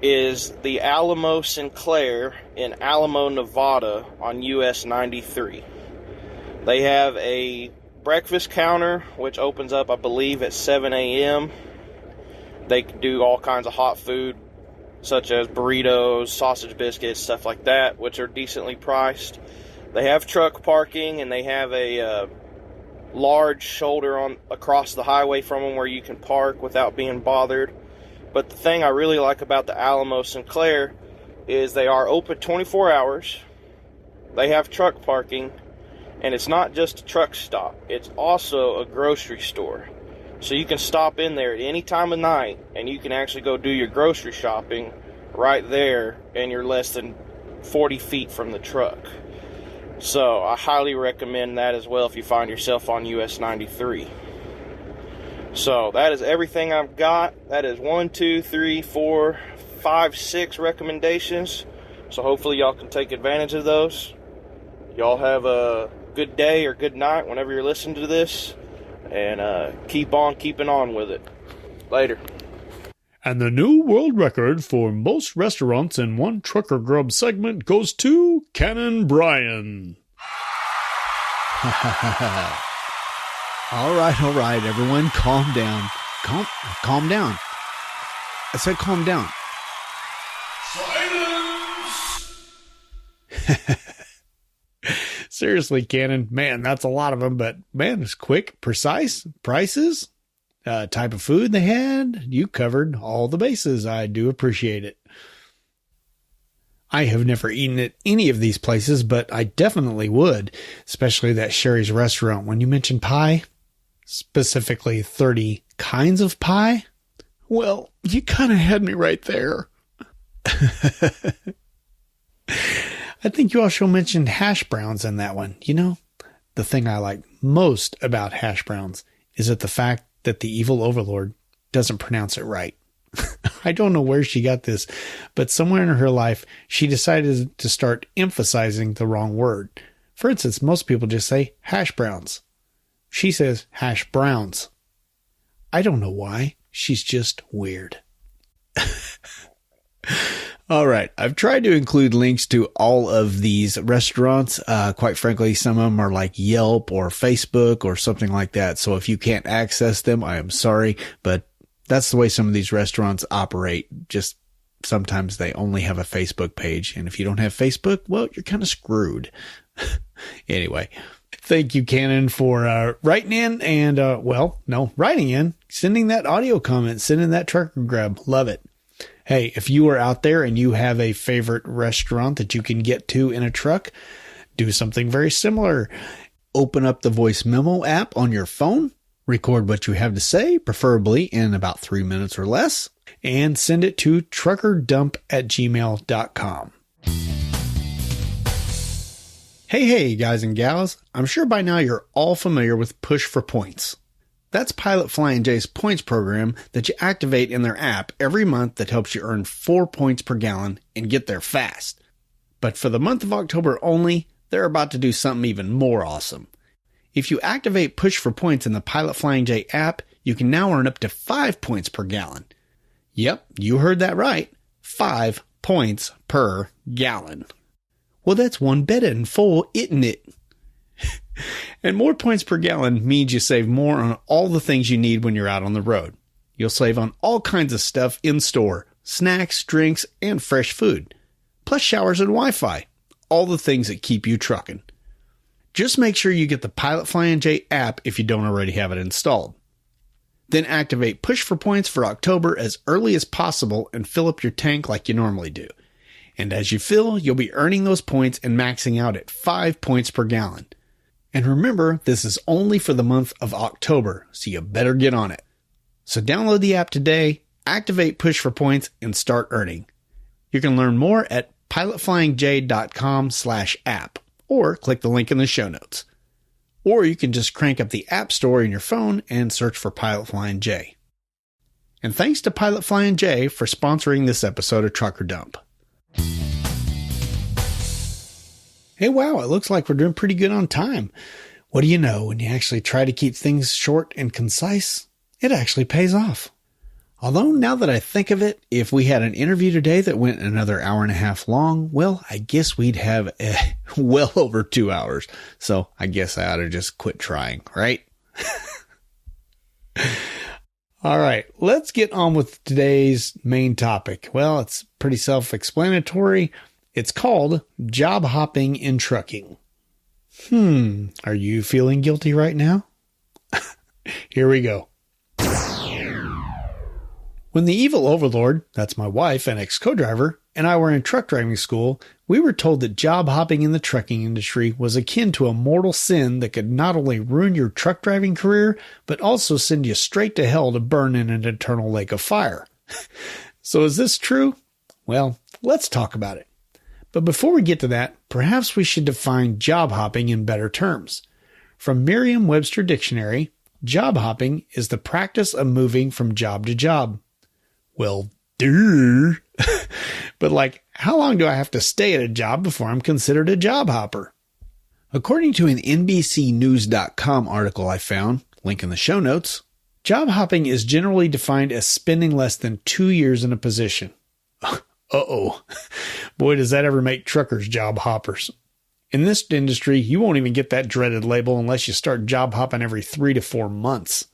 is the Alamo Sinclair in Alamo, Nevada on US 93. They have a breakfast counter, which opens up, I believe, at 7 a.m. They can do all kinds of hot food, such as burritos, sausage biscuits, stuff like that, which are decently priced. They have truck parking, and they have a large shoulder across the highway from them where you can park without being bothered. But the thing I really like about the Alamo Sinclair is they are open 24 hours. They have truck parking. And it's not just a truck stop. It's also a grocery store. So you can stop in there at any time of night, and you can actually go do your grocery shopping right there, and you're less than 40 feet from the truck. So I highly recommend that as well if you find yourself on US 93. So that is everything I've got. That is 6 recommendations. So hopefully y'all can take advantage of those. Y'all have a good day or good night whenever you're listening to this, and keep on keeping on with it. Later. And the new world record for most restaurants in one Trucker Grub segment goes to Canon Brian. All right, everyone, calm down. Calm down. I said calm down. Silence! Seriously, Cannon, man, that's a lot of them, but man, it's quick, precise, prices, type of food they had. You covered all the bases. I do appreciate it. I have never eaten at any of these places, but I definitely would, especially that Sherry's restaurant. When you mentioned pie, specifically 30 kinds of pie, well, you kind of had me right there. I think you also mentioned hash browns in that one. You know, the thing I like most about hash browns is that the fact that the evil overlord doesn't pronounce it right. I don't know where she got this, but somewhere in her life, she decided to start emphasizing the wrong word. For instance, most people just say hash browns. She says hash browns. I don't know why. She's just weird. All right. I've tried to include links to all of these restaurants. Quite frankly, some of them are like Yelp or Facebook or something like that. So if you can't access them, I am sorry, but that's the way some of these restaurants operate. Just sometimes they only have a Facebook page. And if you don't have Facebook, well, you're kind of screwed. Anyway, thank you, Cannon, for writing in and, writing in, sending that audio comment, sending that Trucker Grub. Love it. Hey, if you are out there and you have a favorite restaurant that you can get to in a truck, do something very similar. Open up the voice memo app on your phone, record what you have to say, preferably in about 3 minutes or less, and send it to truckerdump@gmail.com. Hey, guys and gals. I'm sure by now you're all familiar with Push for Points. That's Pilot Flying J's points program that you activate in their app every month that helps you earn 4 points per gallon and get there fast. But for the month of October only, they're about to do something even more awesome. If you activate Push for Points in the Pilot Flying J app, you can now earn up to 5 points per gallon. Yep, you heard that right. 5 points per gallon. Well, that's one betting full, isn't it? And more points per gallon means you save more on all the things you need when you're out on the road. You'll save on all kinds of stuff in store, snacks, drinks, and fresh food. Plus showers and Wi-Fi. All the things that keep you trucking. Just make sure you get the Pilot Flying J app if you don't already have it installed. Then activate Push for Points for October as early as possible and fill up your tank like you normally do. And as you fill, you'll be earning those points and maxing out at 5 points per gallon. And remember, this is only for the month of October, so you better get on it. So download the app today, activate Push for Points, and start earning. You can learn more at pilotflyingj.com/app or click the link in the show notes. Or you can just crank up the App Store in your phone and search for Pilot Flying J. And thanks to Pilot Flying J for sponsoring this episode of Trucker Dump. Hey, wow, it looks like we're doing pretty good on time. What do you know, when you actually try to keep things short and concise, it actually pays off. Although, now that I think of it, if we had an interview today that went another hour and a half long, well, I guess we'd have well over 2 hours. So I guess I ought to just quit trying, right? All right, let's get on with today's main topic. Well, it's pretty self-explanatory. It's called job hopping in trucking. Are you feeling guilty right now? Here we go. When the evil overlord, that's my wife and ex-co-driver, and I were in truck driving school, we were told that job hopping in the trucking industry was akin to a mortal sin that could not only ruin your truck driving career, but also send you straight to hell to burn in an eternal lake of fire. So is this true? Well, let's talk about it. But before we get to that, perhaps we should define job hopping in better terms. From Merriam-Webster Dictionary, job hopping is the practice of moving from job to job. Well, duh. But how long do I have to stay at a job before I'm considered a job hopper? According to an NBCnews.com article I found, link in the show notes, job hopping is generally defined as spending less than 2 years in a position. Uh-oh. Boy, does that ever make truckers job hoppers. In this industry, you won't even get that dreaded label unless you start job hopping every 3 to 4 months.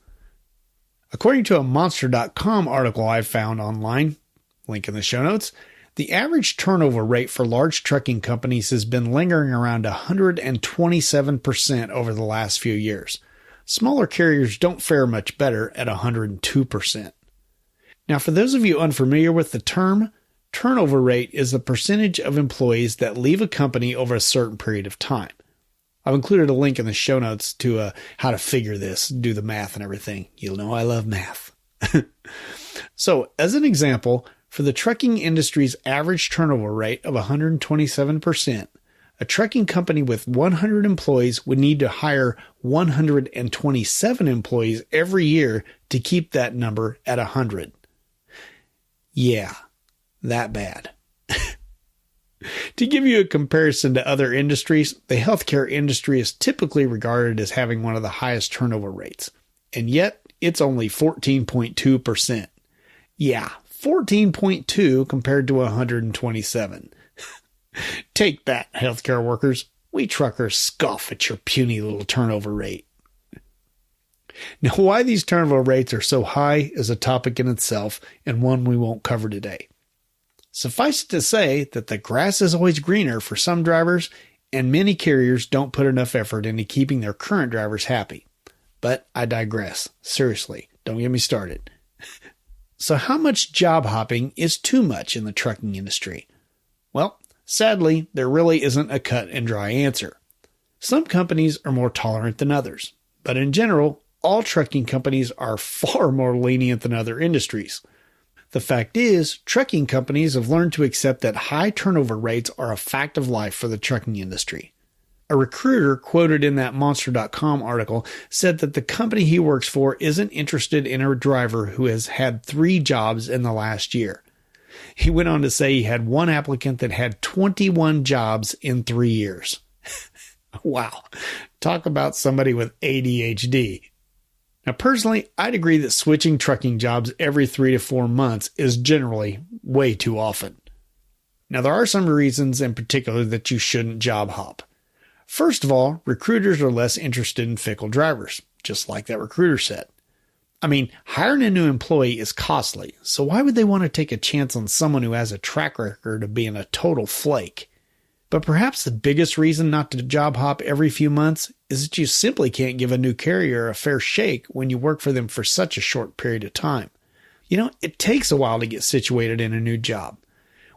According to a Monster.com article I found online, link in the show notes, the average turnover rate for large trucking companies has been lingering around 127% over the last few years. Smaller carriers don't fare much better at 102%. Now, for those of you unfamiliar with the term, turnover rate is the percentage of employees that leave a company over a certain period of time. I've included a link in the show notes to how to figure this, do the math and everything. You'll know I love math. So, as an example, for the trucking industry's average turnover rate of 127%, a trucking company with 100 employees would need to hire 127 employees every year to keep that number at 100. Yeah, that bad. To give you a comparison to other industries, the healthcare industry is typically regarded as having one of the highest turnover rates, and yet it's only 14.2%. Yeah, 14.2 compared to 127. Take that, healthcare workers. We truckers scoff at your puny little turnover rate. Now, why these turnover rates are so high is a topic in itself and one we won't cover today. Suffice it to say that the grass is always greener for some drivers, and many carriers don't put enough effort into keeping their current drivers happy. But I digress. Seriously, don't get me started. So how much job hopping is too much in the trucking industry? Well, sadly, there really isn't a cut and dry answer. Some companies are more tolerant than others, but in general, all trucking companies are far more lenient than other industries. The fact is, trucking companies have learned to accept that high turnover rates are a fact of life for the trucking industry. A recruiter quoted in that Monster.com article said that the company he works for isn't interested in a driver who has had 3 jobs in the last year. He went on to say he had one applicant that had 21 jobs in 3 years. Wow. Talk about somebody with ADHD. Now, personally, I'd agree that switching trucking jobs every 3 to 4 months is generally way too often. Now, there are some reasons in particular that you shouldn't job hop. First of all, recruiters are less interested in fickle drivers, just like that recruiter said. I mean, hiring a new employee is costly, so why would they want to take a chance on someone who has a track record of being a total flake? But perhaps the biggest reason not to job hop every few months is that you simply can't give a new carrier a fair shake when you work for them for such a short period of time. You know, it takes a while to get situated in a new job.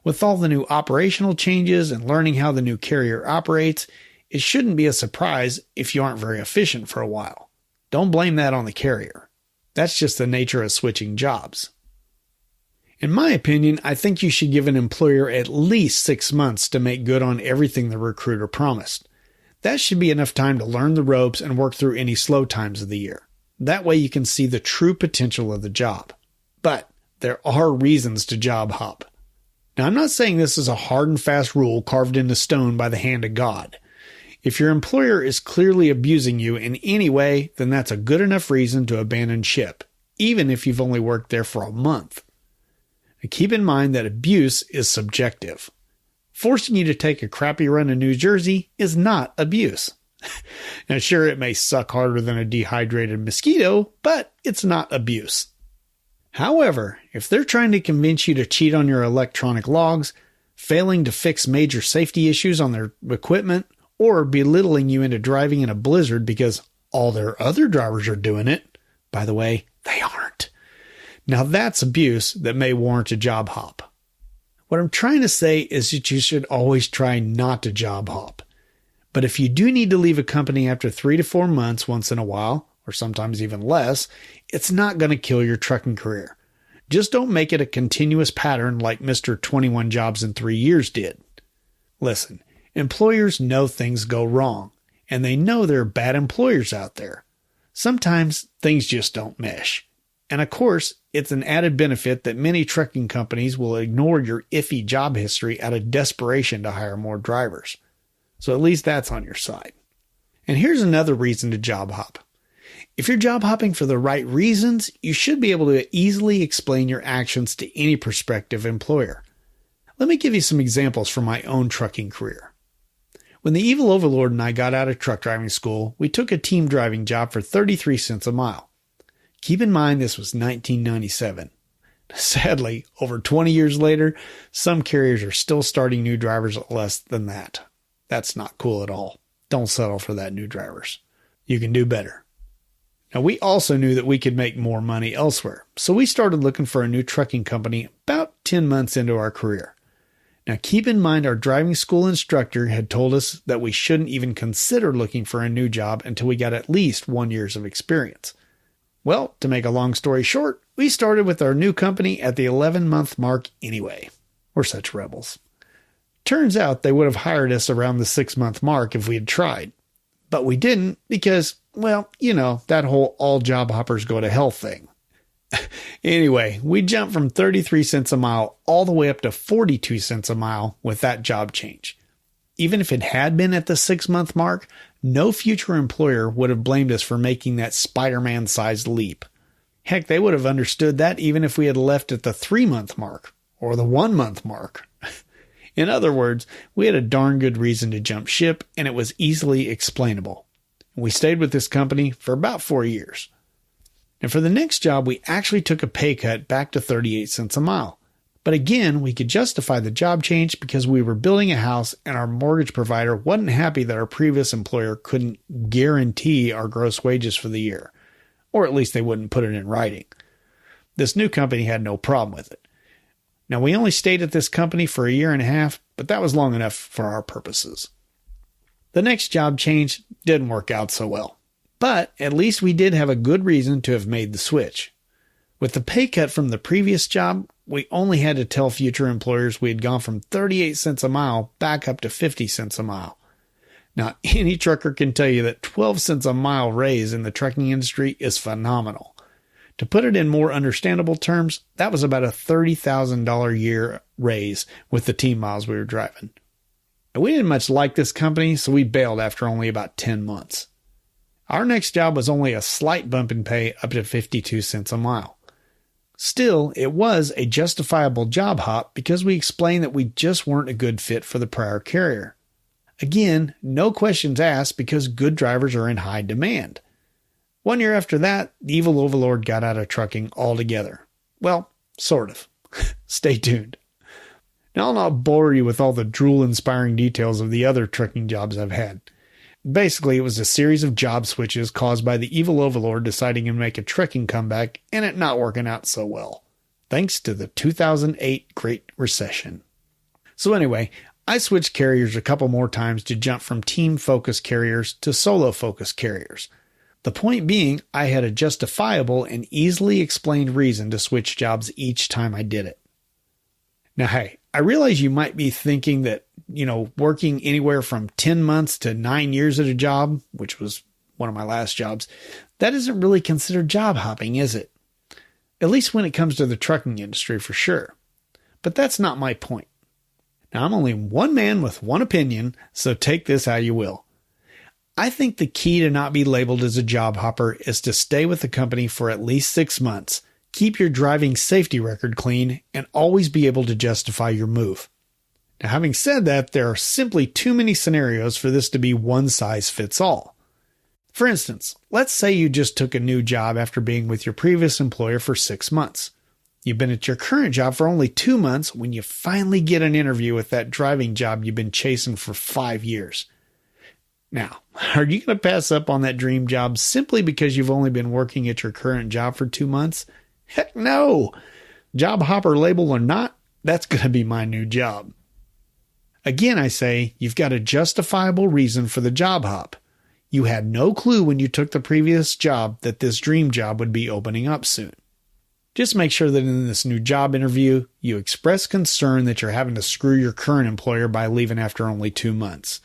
With all the new operational changes and learning how the new carrier operates, it shouldn't be a surprise if you aren't very efficient for a while. Don't blame that on the carrier. That's just the nature of switching jobs. In my opinion, I think you should give an employer at least 6 months to make good on everything the recruiter promised. That should be enough time to learn the ropes and work through any slow times of the year. That way you can see the true potential of the job. But there are reasons to job hop. Now, I'm not saying this is a hard and fast rule carved into stone by the hand of God. If your employer is clearly abusing you in any way, then that's a good enough reason to abandon ship, even if you've only worked there for a month. Now, keep in mind that abuse is subjective. Forcing you to take a crappy run in New Jersey is not abuse. Now, sure, it may suck harder than a dehydrated mosquito, but it's not abuse. However, if they're trying to convince you to cheat on your electronic logs, failing to fix major safety issues on their equipment, or belittling you into driving in a blizzard because all their other drivers are doing it, by the way, they aren't. Now that's abuse that may warrant a job hop. What I'm trying to say is that you should always try not to job hop. But if you do need to leave a company after 3 to 4 months once in a while, or sometimes even less, it's not going to kill your trucking career. Just don't make it a continuous pattern like Mr. 21 Jobs in 3 years did. Listen, employers know things go wrong, and they know there are bad employers out there. Sometimes things just don't mesh. And of course, it's an added benefit that many trucking companies will ignore your iffy job history out of desperation to hire more drivers. So at least that's on your side. And here's another reason to job hop. If you're job hopping for the right reasons, you should be able to easily explain your actions to any prospective employer. Let me give you some examples from my own trucking career. When the evil overlord and I got out of truck driving school, we took a team driving job for 33 cents a mile. Keep in mind this was 1997. Sadly, over 20 years later, some carriers are still starting new drivers at less than that. That's not cool at all. Don't settle for that, new drivers. You can do better. Now, we also knew that we could make more money elsewhere, so we started looking for a new trucking company about 10 months into our career. Now, keep in mind our driving school instructor had told us that we shouldn't even consider looking for a new job until we got at least 1 year of experience. Well, to make a long story short, we started with our new company at the 11-month mark anyway. We're such rebels. Turns out they would have hired us around the 6-month mark if we had tried. But we didn't because, well, you know, that whole all job hoppers go to hell thing. Anyway, we jumped from 33 cents a mile all the way up to 42 cents a mile with that job change. Even if it had been at the 6-month mark, no future employer would have blamed us for making that Spider-Man-sized leap. Heck, they would have understood that even if we had left at the 3-month mark or the 1-month mark. In other words, we had a darn good reason to jump ship, and it was easily explainable. We stayed with this company for about 4 years. And for the next job, we actually took a pay cut back to 38 cents a mile. But again, we could justify the job change because we were building a house and our mortgage provider wasn't happy that our previous employer couldn't guarantee our gross wages for the year. Or at least they wouldn't put it in writing. This new company had no problem with it. Now, we only stayed at this company for 1.5 years, but that was long enough for our purposes. The next job change didn't work out so well, but at least we did have a good reason to have made the switch. With the pay cut from the previous job, we only had to tell future employers we had gone from 38 cents a mile back up to 50 cents a mile. Now, any trucker can tell you that 12 cents a mile raise in the trucking industry is phenomenal. To put it in more understandable terms, that was about a $30,000 a year raise with the team miles we were driving. And we didn't much like this company, so we bailed after only about 10 months. Our next job was only a slight bump in pay up to 52 cents a mile. Still, it was a justifiable job hop because we explained that we just weren't a good fit for the prior carrier. Again, no questions asked because good drivers are in high demand. 1 year after that, the evil overlord got out of trucking altogether. Well, sort of. Stay tuned. Now, I'll not bore you with all the drool-inspiring details of the other trucking jobs I've had. Basically, it was a series of job switches caused by the evil overlord deciding to make a trucking comeback and it not working out so well, thanks to the 2008 Great Recession. So anyway, I switched carriers a couple more times to jump from team-focused carriers to solo-focused carriers. The point being, I had a justifiable and easily explained reason to switch jobs each time I did it. Now, hey, I realize you might be thinking that, working anywhere from 10 months to 9 years at a job, which was one of my last jobs, that isn't really considered job hopping, is it? At least when it comes to the trucking industry, for sure. But that's not my point. Now, I'm only one man with one opinion, so take this how you will. I think the key to not be labeled as a job hopper is to stay with the company for at least 6 months, keep your driving safety record clean, and always be able to justify your move. Now, having said that, there are simply too many scenarios for this to be one size fits all. For instance, let's say you just took a new job after being with your previous employer for 6 months. You've been at your current job for only 2 months when you finally get an interview with that driving job you've been chasing for 5 years. Now, are you going to pass up on that dream job simply because you've only been working at your current job for 2 months? Heck no! Job hopper label or not, that's going to be my new job. Again, I say, you've got a justifiable reason for the job hop. You had no clue when you took the previous job that this dream job would be opening up soon. Just make sure that in this new job interview, you express concern that you're having to screw your current employer by leaving after only 2 months.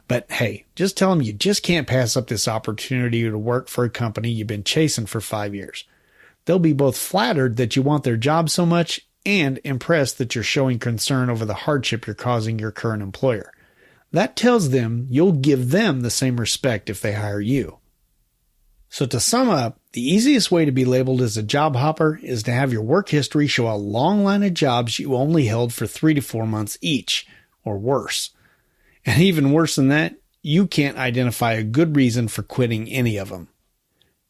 But hey, just tell them you just can't pass up this opportunity to work for a company you've been chasing for 5 years. They'll be both flattered that you want their job so much and impressed that you're showing concern over the hardship you're causing your current employer. That tells them you'll give them the same respect if they hire you. So to sum up, the easiest way to be labeled as a job hopper is to have your work history show a long line of jobs you only held for 3 to 4 months each, or worse. And even worse than that, you can't identify a good reason for quitting any of them.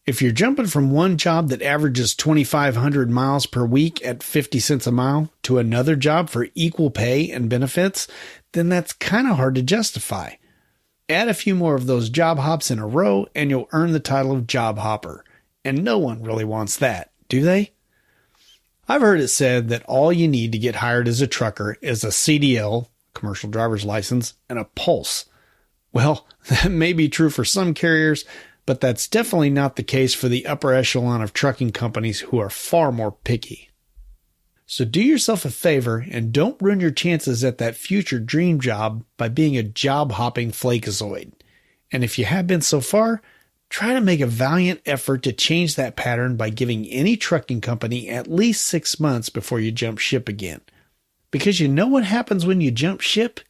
If you're jumping from one job that averages 2,500 miles per week at 50 cents a mile to another job for equal pay and benefits, then that's kind of hard to justify. Add a few more of those job hops in a row and you'll earn the title of job hopper. And no one really wants that, do they? I've heard it said that all you need to get hired as a trucker is a CDL, commercial driver's license, and a pulse. Well, that may be true for some carriers, but that's definitely not the case for the upper echelon of trucking companies who are far more picky. So do yourself a favor and don't ruin your chances at that future dream job by being a job-hopping flakeazoid. And if you have been so far, try to make a valiant effort to change that pattern by giving any trucking company at least 6 months before you jump ship again. Because you know what happens when you jump ship?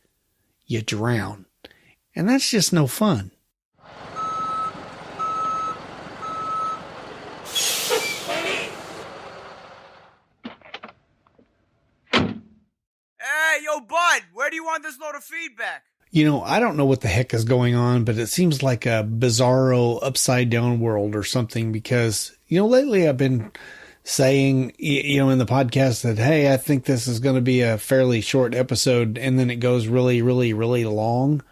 You drown. And that's just no fun. you want this load of feedback? You know, I don't know what the heck is going on, but it seems like a bizarro upside down world or something because, you know, lately I've been saying, you know, in the podcast that, hey, I think this is going to be a fairly short episode, and then it goes really, really, really long.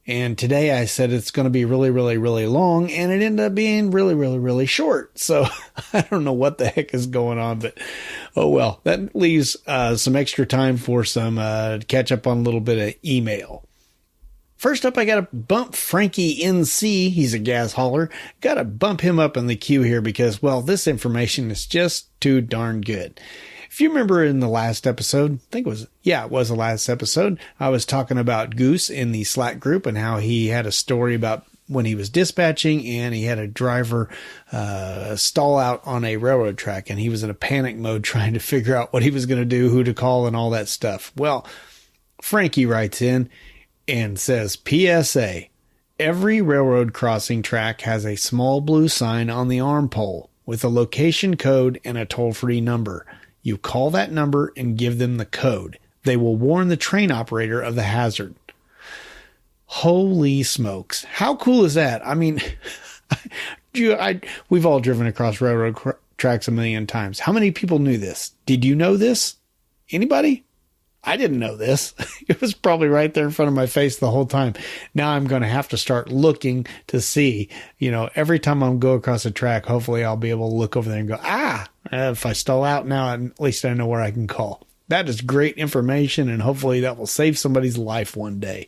And today I said it's going to be really, really, really long, and it ended up being really, really, really short. So I don't know what the heck is going on, but oh well. That leaves some extra time for some catch up on a little bit of email. First up, I got to bump Frankie NC. He's a gas hauler. Got to bump him up in the queue here because, well, this information is just too darn good. If you remember in the last episode, I think it was the last episode, I was talking about Goose in the Slack group and how he had a story about when he was dispatching and he had a driver stall out on a railroad track and he was in a panic mode trying to figure out what he was going to do, who to call and all that stuff. Well, Frankie writes in and says, PSA, every railroad crossing track has a small blue sign on the arm pole with a location code and a toll-free number. You call that number and give them the code. They will warn the train operator of the hazard. Holy smokes. How cool is that? I mean, we've all driven across railroad tracks a million times. How many people knew this? Did you know this? Anybody? I didn't know this. It was probably right there in front of my face the whole time. Now I'm going to have to start looking to see, you know, every time I go across a track, hopefully I'll be able to look over there and go, if I stall out now, at least I know where I can call. That is great information, and hopefully that will save somebody's life one day.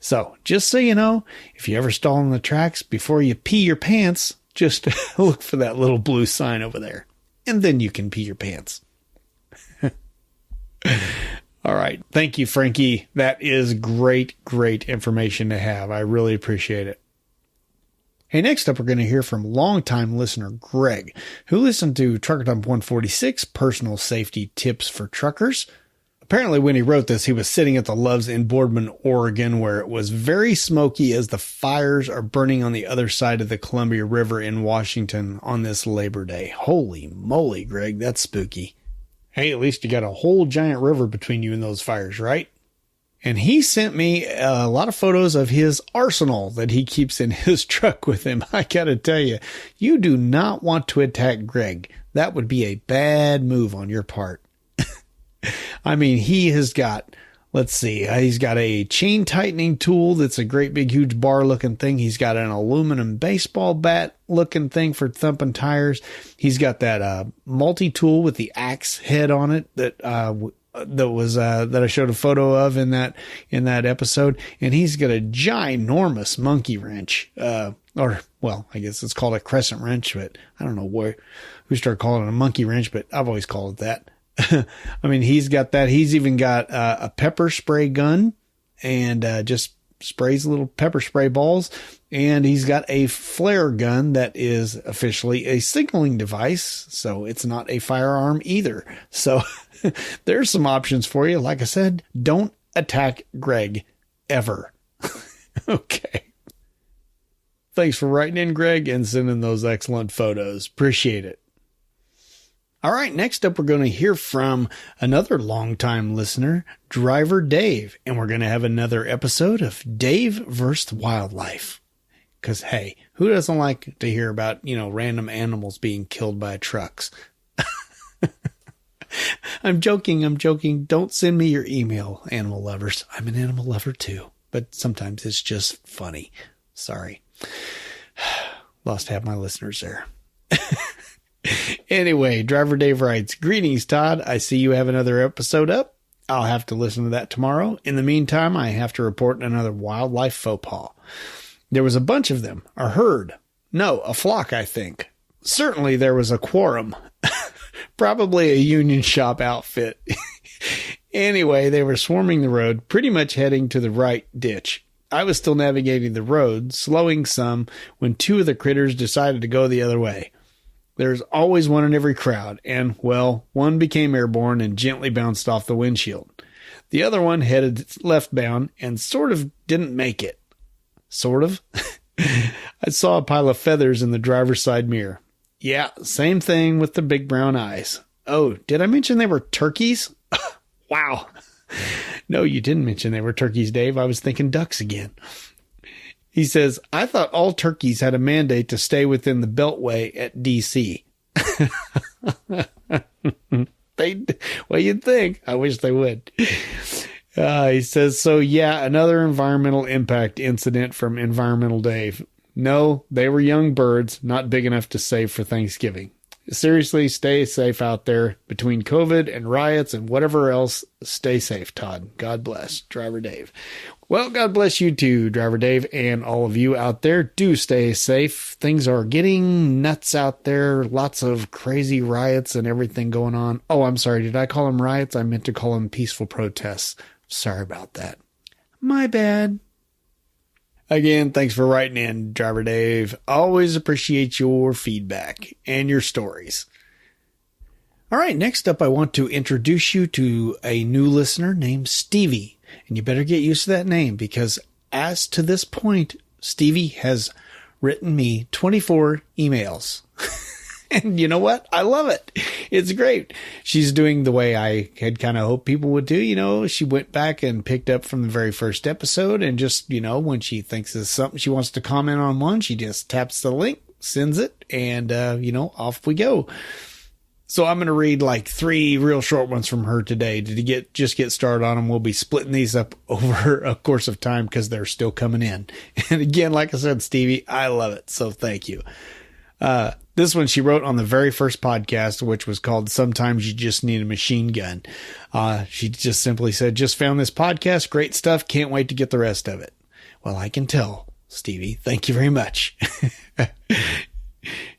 So just so you know, if you ever stall on the tracks, before you pee your pants, just look for that little blue sign over there, and then you can pee your pants. All right. Thank you, Frankie. That is great, great information to have. I really appreciate it. Hey, next up, we're going to hear from longtime listener Greg, who listened to Trucker Dump 146, Personal Safety Tips for Truckers. Apparently, when he wrote this, he was sitting at the Loves in Boardman, Oregon, where it was very smoky as the fires are burning on the other side of the Columbia River in Washington on this Labor Day. Holy moly, Greg, that's spooky. Hey, at least you got a whole giant river between you and those fires, right? And he sent me a lot of photos of his arsenal that he keeps in his truck with him. I got to tell you, you do not want to attack Greg. That would be a bad move on your part. I mean, he has got, let's see, he's got a chain tightening tool that's a great big huge bar looking thing. He's got an aluminum baseball bat looking thing for thumping tires. He's got that multi-tool with the axe head on it that I showed a photo of in that episode. And he's got a ginormous monkey wrench, I guess it's called a crescent wrench, but I don't know who started calling it a monkey wrench, but I've always called it that. I mean, he's got that. He's even got a pepper spray gun and just sprays little pepper spray balls. And he's got a flare gun that is officially a signaling device. So it's not a firearm either. So there's some options for you. Like I said, don't attack Greg ever. Okay. Thanks for writing in, Greg, and sending those excellent photos. Appreciate it. All right, next up, we're going to hear from another longtime listener, Driver Dave, and we're going to have another episode of Dave vs. Wildlife. Because, hey, who doesn't like to hear about, random animals being killed by trucks? I'm joking. Don't send me your email, animal lovers. I'm an animal lover too, but sometimes it's just funny. Sorry. Lost half my listeners there. Anyway, Driver Dave writes, greetings, Todd. I see you have another episode up. I'll have to listen to that tomorrow. In the meantime, I have to report another wildlife faux pas. There was a bunch of them, a herd. No, a flock, I think. Certainly there was a quorum. Probably a union shop outfit. Anyway, they were swarming the road, pretty much heading to the right ditch. I was still navigating the road, slowing some, when two of the critters decided to go the other way. There's always one in every crowd, and, well, one became airborne and gently bounced off the windshield. The other one headed leftbound and sort of didn't make it. Sort of? I saw a pile of feathers in the driver's side mirror. Yeah, same thing with the big brown eyes. Oh, did I mention they were turkeys? Wow. No, you didn't mention they were turkeys, Dave. I was thinking ducks again. He says, I thought all turkeys had a mandate to stay within the Beltway at D.C. Well, you'd think. I wish they would. He says, so yeah, another environmental impact incident from Environmental Dave. No, they were young birds, not big enough to save for Thanksgiving. Seriously, stay safe out there. Between COVID and riots and whatever else, stay safe, Todd. God bless. Driver Dave. Well, God bless you too, Driver Dave, and all of you out there. Do stay safe. Things are getting nuts out there. Lots of crazy riots and everything going on. Oh, I'm sorry. Did I call them riots? I meant to call them peaceful protests. Sorry about that. My bad. Again, thanks for writing in, Driver Dave. Always appreciate your feedback and your stories. All right, next up, I want to introduce you to a new listener named Stevie. And you better get used to that name because as to this point, Stevie has written me 24 emails. And you know what? I love it. It's great. She's doing the way I had kind of hoped people would do. You know, she went back and picked up from the very first episode and just, you know, when she thinks there's something she wants to comment on one, she just taps the link, sends it, and, you know, off we go. So I'm going to read like 3 real short ones from her today to get started on them. We'll be splitting these up over a course of time because they're still coming in. And again, like I said, Stevie, I love it. So thank you. This one she wrote on the very first podcast, which was called Sometimes You Just Need a Machine Gun. She just simply said, just found this podcast. Great stuff. Can't wait to get the rest of it. Well, I can tell, Stevie. Thank you very much.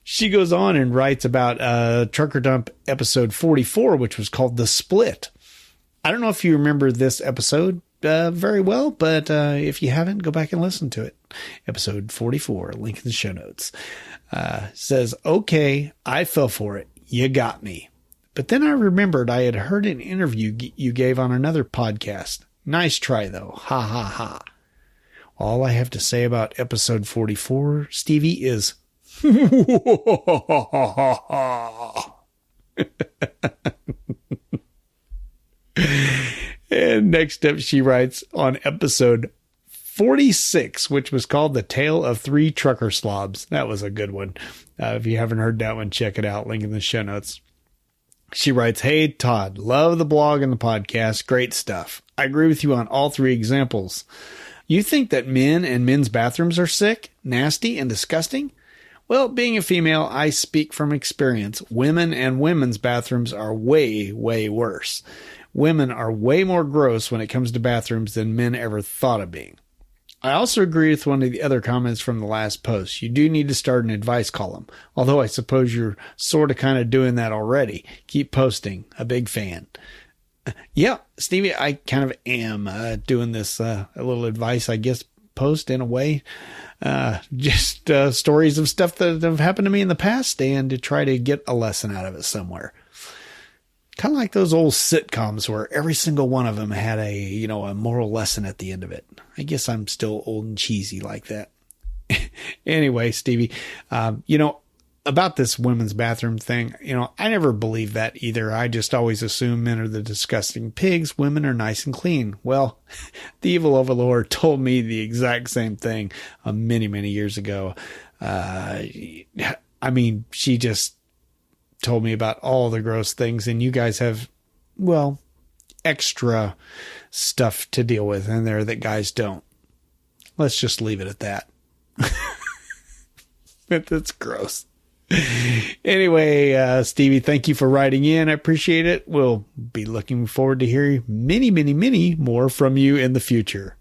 She goes on and writes about Trucker Dump episode 44, which was called The Split. I don't know if you remember this episode very well, but if you haven't, go back and listen to it. Episode 44, link in the show notes. Says, okay, I fell for it. You got me. But then I remembered I had heard an interview you gave on another podcast. Nice try, though. Ha, ha, ha. All I have to say about episode 44, Stevie, is And next up, she writes on episode 46, which was called The Tale of 3 Trucker Slobs. That was a good one. If you haven't heard that one, check it out. Link in the show notes. She writes, hey, Todd, love the blog and the podcast. Great stuff. I agree with you on all 3 examples. You think that men and men's bathrooms are sick, nasty, and disgusting? Well, being a female, I speak from experience. Women and women's bathrooms are way, way worse. Women are way more gross when it comes to bathrooms than men ever thought of being. I also agree with one of the other comments from the last post. You do need to start an advice column, although I suppose you're sort of kind of doing that already. Keep posting. A big fan. Yeah, Stevie, I kind of am doing this a little advice, I guess, post in a way. Just stories of stuff that have happened to me in the past and to try to get a lesson out of it somewhere. Kind of like those old sitcoms where every single one of them had a moral lesson at the end of it. I guess I'm still old and cheesy like that. Anyway, Stevie, about this women's bathroom thing, I never believed that either. I just always assume men are the disgusting pigs. Women are nice and clean. Well, the evil overlord told me the exact same thing many, many years ago. She just told me about all the gross things, and you guys have, extra stuff to deal with in there that guys don't. Let's just leave it at that. That's gross. Anyway, Stevie, thank you for writing in. I appreciate it. We'll be looking forward to hearing many, many, many more from you in the future.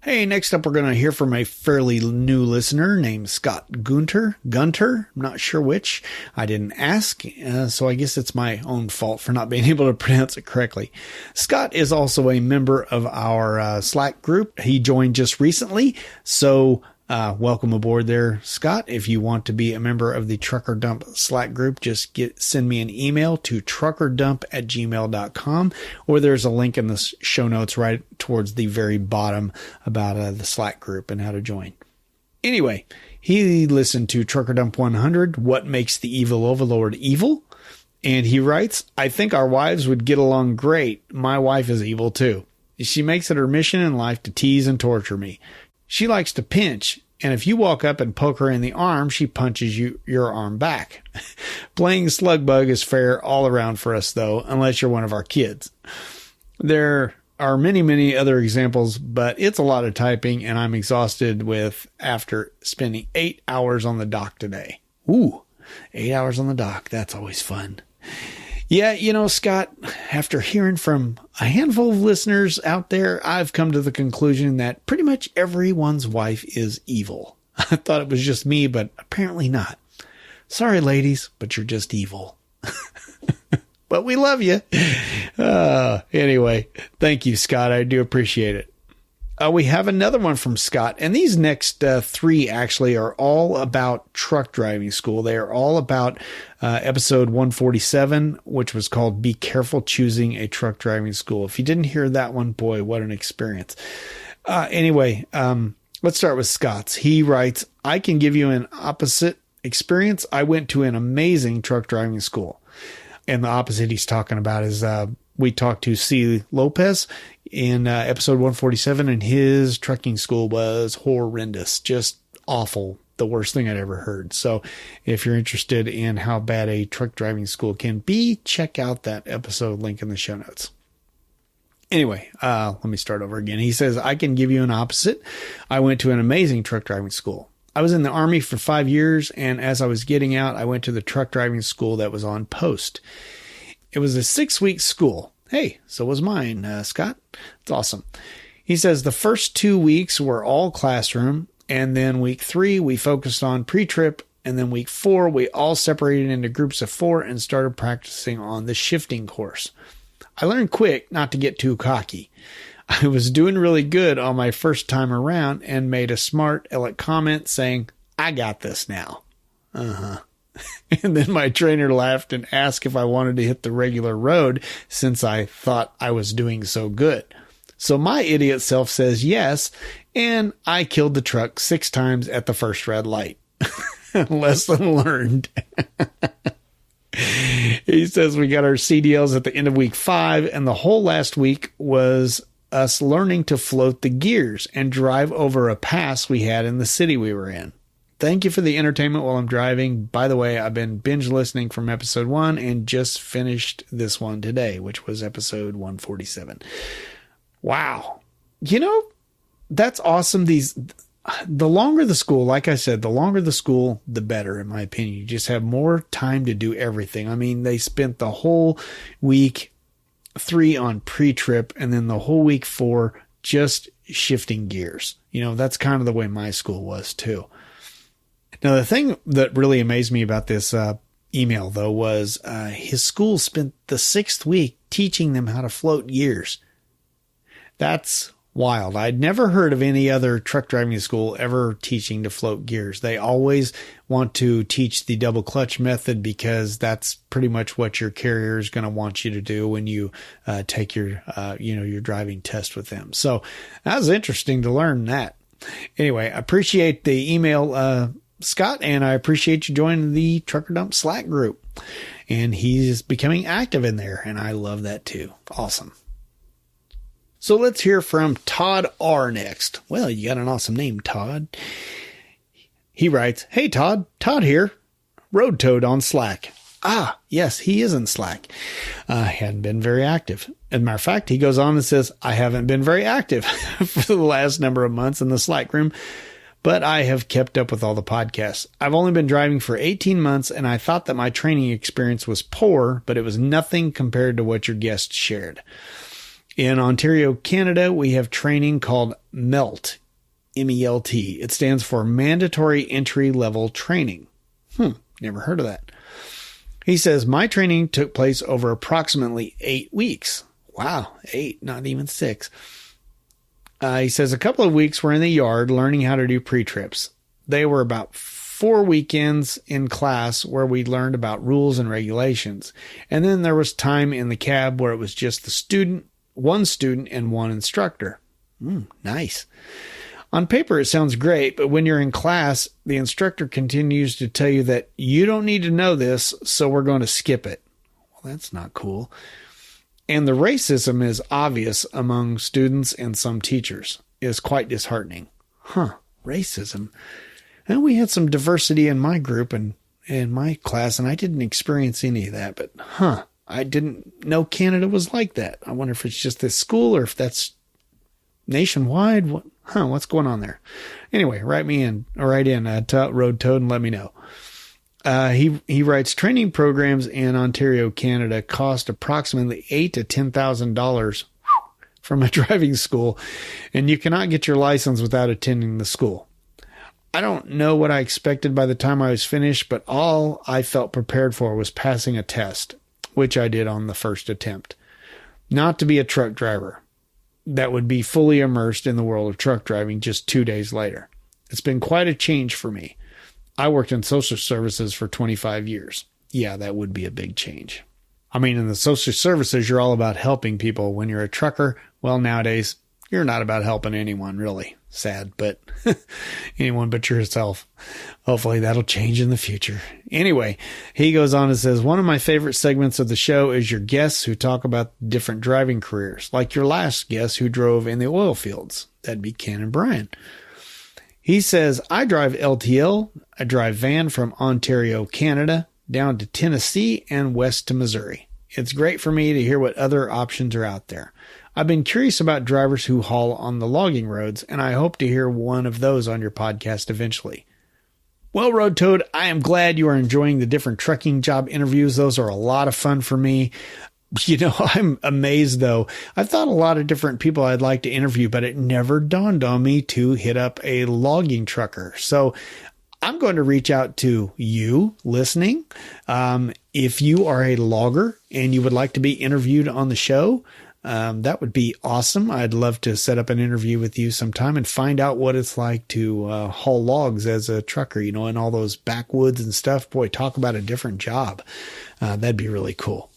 Hey, next up, we're going to hear from a fairly new listener named Scott Gunter. I'm not sure which. I didn't ask, so I guess it's my own fault for not being able to pronounce it correctly. Scott is also a member of our Slack group. He joined just recently, so welcome aboard there, Scott. If you want to be a member of the Trucker Dump Slack group, just send me an email to truckerdump@gmail.com, or there's a link in the show notes right towards the very bottom about the Slack group and how to join. Anyway, he listened to Trucker Dump 100, What Makes the Evil Overlord Evil? And he writes, I think our wives would get along great. My wife is evil too. She makes it her mission in life to tease and torture me. She likes to pinch, and if you walk up and poke her in the arm, she punches your arm back. Playing slug bug is fair all around for us, though, unless you're one of our kids. There are many, many other examples, but it's a lot of typing, and I'm exhausted after spending 8 hours on the dock today. Ooh, 8 hours on the dock. That's always fun. Yeah, Scott, after hearing from a handful of listeners out there, I've come to the conclusion that pretty much everyone's wife is evil. I thought it was just me, but apparently not. Sorry, ladies, but you're just evil. But we love you. Anyway, thank you, Scott. I do appreciate it. We have another one from Scott, and these next three actually are all about truck driving school. They are all about episode 147, which was called Be Careful Choosing a Truck Driving School. If you didn't hear that one, boy, what an experience. Anyway, let's start with Scott's. He writes, I can give you an opposite experience. I went to an amazing truck driving school. And the opposite he's talking about is we talked to C. Lopez in episode 147, and his trucking school was horrendous, just awful, the worst thing I'd ever heard. So if you're interested in how bad a truck driving school can be, check out that episode, link in the show notes. Anyway, let me start over again. He says, I can give you an opposite. I went to an amazing truck driving school. I was in the Army for 5 years, and as I was getting out, I went to the truck driving school that was on post. It was a 6-week school. Hey, so was mine, Scott. It's awesome. He says the first 2 weeks were all classroom, and then week 3, we focused on pre-trip, and then week 4, we all separated into groups of 4 and started practicing on the shifting course. I learned quick not to get too cocky. I was doing really good on my first time around and made a smart aleck comment saying, I got this now. And then my trainer laughed and asked if I wanted to hit the regular road since I thought I was doing so good. So my idiot self says yes, and I killed the truck 6 times at the first red light. Lesson learned. He says we got our CDLs at the end of week 5, and the whole last week was us learning to float the gears and drive over a pass we had in the city we were in. Thank you for the entertainment while I'm driving. By the way, I've been binge listening from episode 1 and just finished this one today, which was episode 147. Wow. That's awesome. The longer the school, like I said, the longer the school, the better, in my opinion. You just have more time to do everything. I mean, they spent the whole week 3 on pre-trip and then the whole week 4 just shifting gears. That's kind of the way my school was too. Now, the thing that really amazed me about this email, though, was his school spent the 6th week teaching them how to float gears. That's wild. I'd never heard of any other truck driving school ever teaching to float gears. They always want to teach the double clutch method because that's pretty much what your carrier is going to want you to do when you take your driving test with them. So that was interesting to learn that. Anyway, I appreciate the email, Scott, and I appreciate you joining the Trucker Dump Slack group. And he's becoming active in there, and I love that too. Awesome. So let's hear from Todd R. next. Well, you got an awesome name, Todd. He writes, Hey, Todd. Todd here. Road Toad on Slack. Ah, yes, he is in Slack. He hadn't been very active. As a matter of fact, he goes on and says, I haven't been very active for the last number of months in the Slack room, but I have kept up with all the podcasts. I've only been driving for 18 months, and I thought that my training experience was poor, but it was nothing compared to what your guests shared. In Ontario, Canada, we have training called MELT, M-E-L-T. It stands for Mandatory Entry Level Training. Never heard of that. He says, my training took place over approximately 8 weeks. Wow, 8, not even 6. He says a couple of weeks were in the yard learning how to do pre-trips. They were about 4 weekends in class where we learned about rules and regulations. And then there was time in the cab where it was just one student and one instructor. Nice. On paper, it sounds great, but when you're in class, the instructor continues to tell you that you don't need to know this, so we're going to skip it. That's not cool. And the racism is obvious among students and some teachers. Is quite disheartening. Racism. And we had some diversity in my group and in my class, and I didn't experience any of that. But I didn't know Canada was like that. I wonder if it's just this school or if that's nationwide. What's going on there? Anyway, write in Road Toad and let me know. He writes, training programs in Ontario, Canada cost approximately $8,000 to $10,000 from a driving school, and you cannot get your license without attending the school. I don't know what I expected by the time I was finished, but all I felt prepared for was passing a test, which I did on the first attempt. Not to be a truck driver that would be fully immersed in the world of truck driving just 2 days later. It's been quite a change for me. I worked in social services for 25 years. Yeah, that would be a big change. I mean, in the social services, you're all about helping people. When you're a trucker, well, nowadays, you're not about helping anyone, really. Sad, but anyone but yourself. Hopefully that'll change in the future. Anyway, he goes on and says, one of my favorite segments of the show is your guests who talk about different driving careers, like your last guest who drove in the oil fields. That'd be Ken and Brian. He says, I drive LTL. I drive van from Ontario, Canada, down to Tennessee and west to Missouri. It's great for me to hear what other options are out there. I've been curious about drivers who haul on the logging roads, and I hope to hear one of those on your podcast eventually. Well, Road Toad, I am glad you are enjoying the different trucking job interviews. Those are a lot of fun for me. You know, I'm amazed, though. I've thought a lot of different people I'd like to interview, but it never dawned on me to hit up a logging trucker. So I'm going to reach out to you listening. If you are a logger and you would like to be interviewed on the show, that would be awesome. I'd love to set up an interview with you sometime and find out what it's like to haul logs as a trucker, you know, in all those backwoods and stuff. Boy, talk about a different job. That'd be really cool.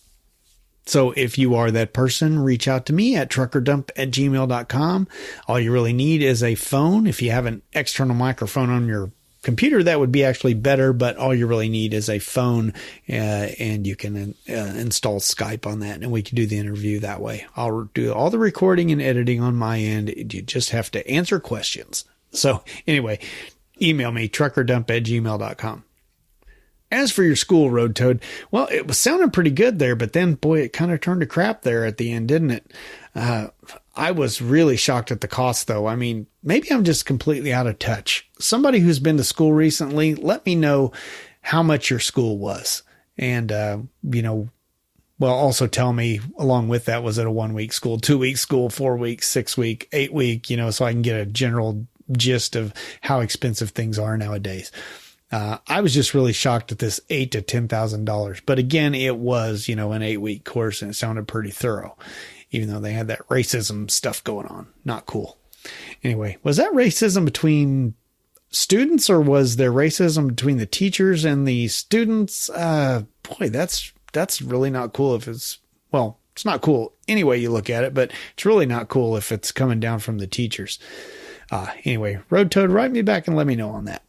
So if you are that person, reach out to me at truckerdump@gmail.com. All you really need is a phone. If you have an external microphone on your computer, that would be actually better, but all you really need is a phone, and you can install Skype on that, and we can do the interview that way. I'll do all the recording and editing on my end. You just have to answer questions. So anyway, email me, truckerdump@gmail.com. As for your school, Road Toad, well, it was sounding pretty good there, but then, boy, it kind of turned to crap there at the end, didn't it? I was really shocked at the cost, though. I mean, maybe I'm just completely out of touch. Somebody who's been to school recently, let me know how much your school was. And, also tell me along with that, was it a 1 week school, 2 week school, 4 weeks, 6 week, 8 week, so I can get a general gist of how expensive things are nowadays. I was just really shocked at this $8,000 to $10,000. But again, it was, an 8-week course, and it sounded pretty thorough, even though they had that racism stuff going on. Not cool. Anyway, was that racism between students, or was there racism between the teachers and the students? Boy, that's really not cool if it's not cool any way you look at it, but it's really not cool if it's coming down from the teachers. Anyway, Road Toad, write me back and let me know on that.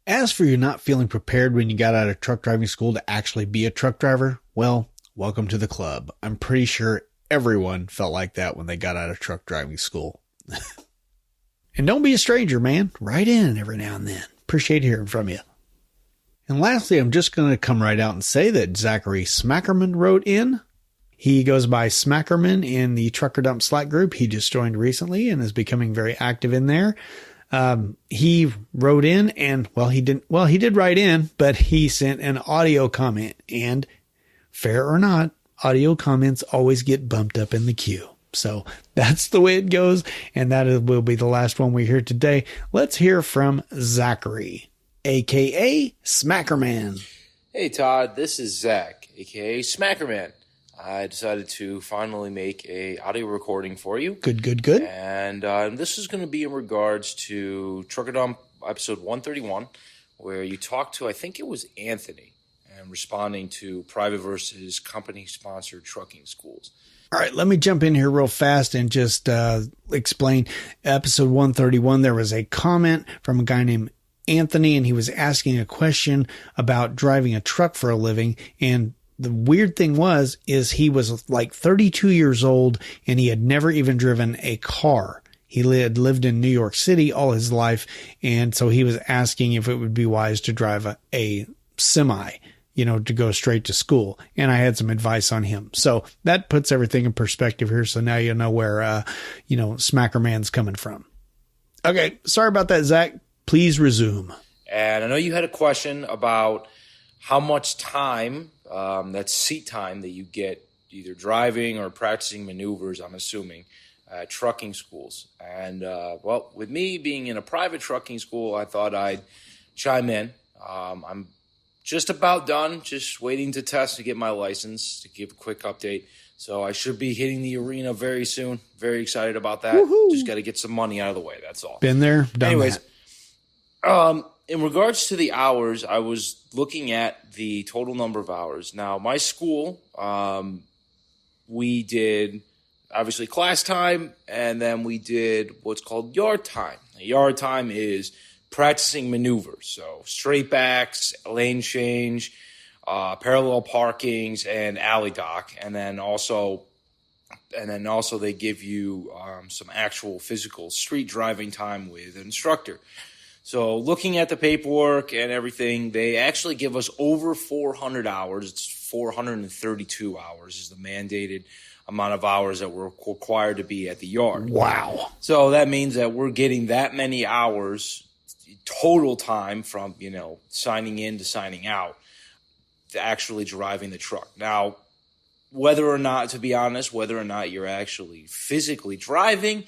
As for you not feeling prepared when you got out of truck driving school to actually be a truck driver, well, welcome to the club. I'm pretty sure everyone felt like that when they got out of truck driving school. And don't be a stranger, man. Write in every now and then. Appreciate hearing from you. And lastly, I'm just going to come right out and say that Zachary Smackerman wrote in. He goes by Smackerman in the Trucker Dump Slack group. He just joined recently and is becoming very active in there. He wrote in and, he did write in, but he sent an audio comment, and fair or not, audio comments always get bumped up in the queue. So that's the way it goes. And that will be the last one we hear today. Let's hear from Zachary, AKA Smackerman. Hey Todd, this is Zach, AKA Smackerman. I decided to finally make a audio recording for you. Good. And this is going to be in regards to Trucker Dump episode 131, where you talked to, I think it was Anthony, and responding to private versus company-sponsored trucking schools. All right, let me jump in here real fast and just explain. Episode 131, there was a comment from a guy named Anthony, and he was asking a question about driving a truck for a living, and the weird thing is he was like 32 years old and he had never even driven a car. He had lived in New York City all his life. And so he was asking if it would be wise to drive a semi, to go straight to school. And I had some advice on him. So that puts everything in perspective here. So now you know where, Smacker Man's coming from. Okay. Sorry about that, Zach. Please resume. And I know you had a question about how much time, that's seat time that you get either driving or practicing maneuvers, I'm assuming, at trucking schools. And, with me being in a private trucking school, I thought I'd chime in. I'm just about done, just waiting to test to get my license, to give a quick update. So I should be hitting the arena very soon. Very excited about that. Woo-hoo. Just got to get some money out of the way, that's all. Been there, done Anyways, that. In regards to the hours, I was looking at the total number of hours. Now, my school, we did obviously class time, and then we did what's called yard time. Yard time is practicing maneuvers, so straight backs, lane change, parallel parkings, and alley dock, and then also they give you some actual physical street driving time with an instructor. So looking at the paperwork and everything, they actually give us over 400 hours. It's 432 hours is the mandated amount of hours that we're required to be at the yard. Wow. So that means that we're getting that many hours total time from, signing in to signing out to actually driving the truck. Now, whether or not you're actually physically driving,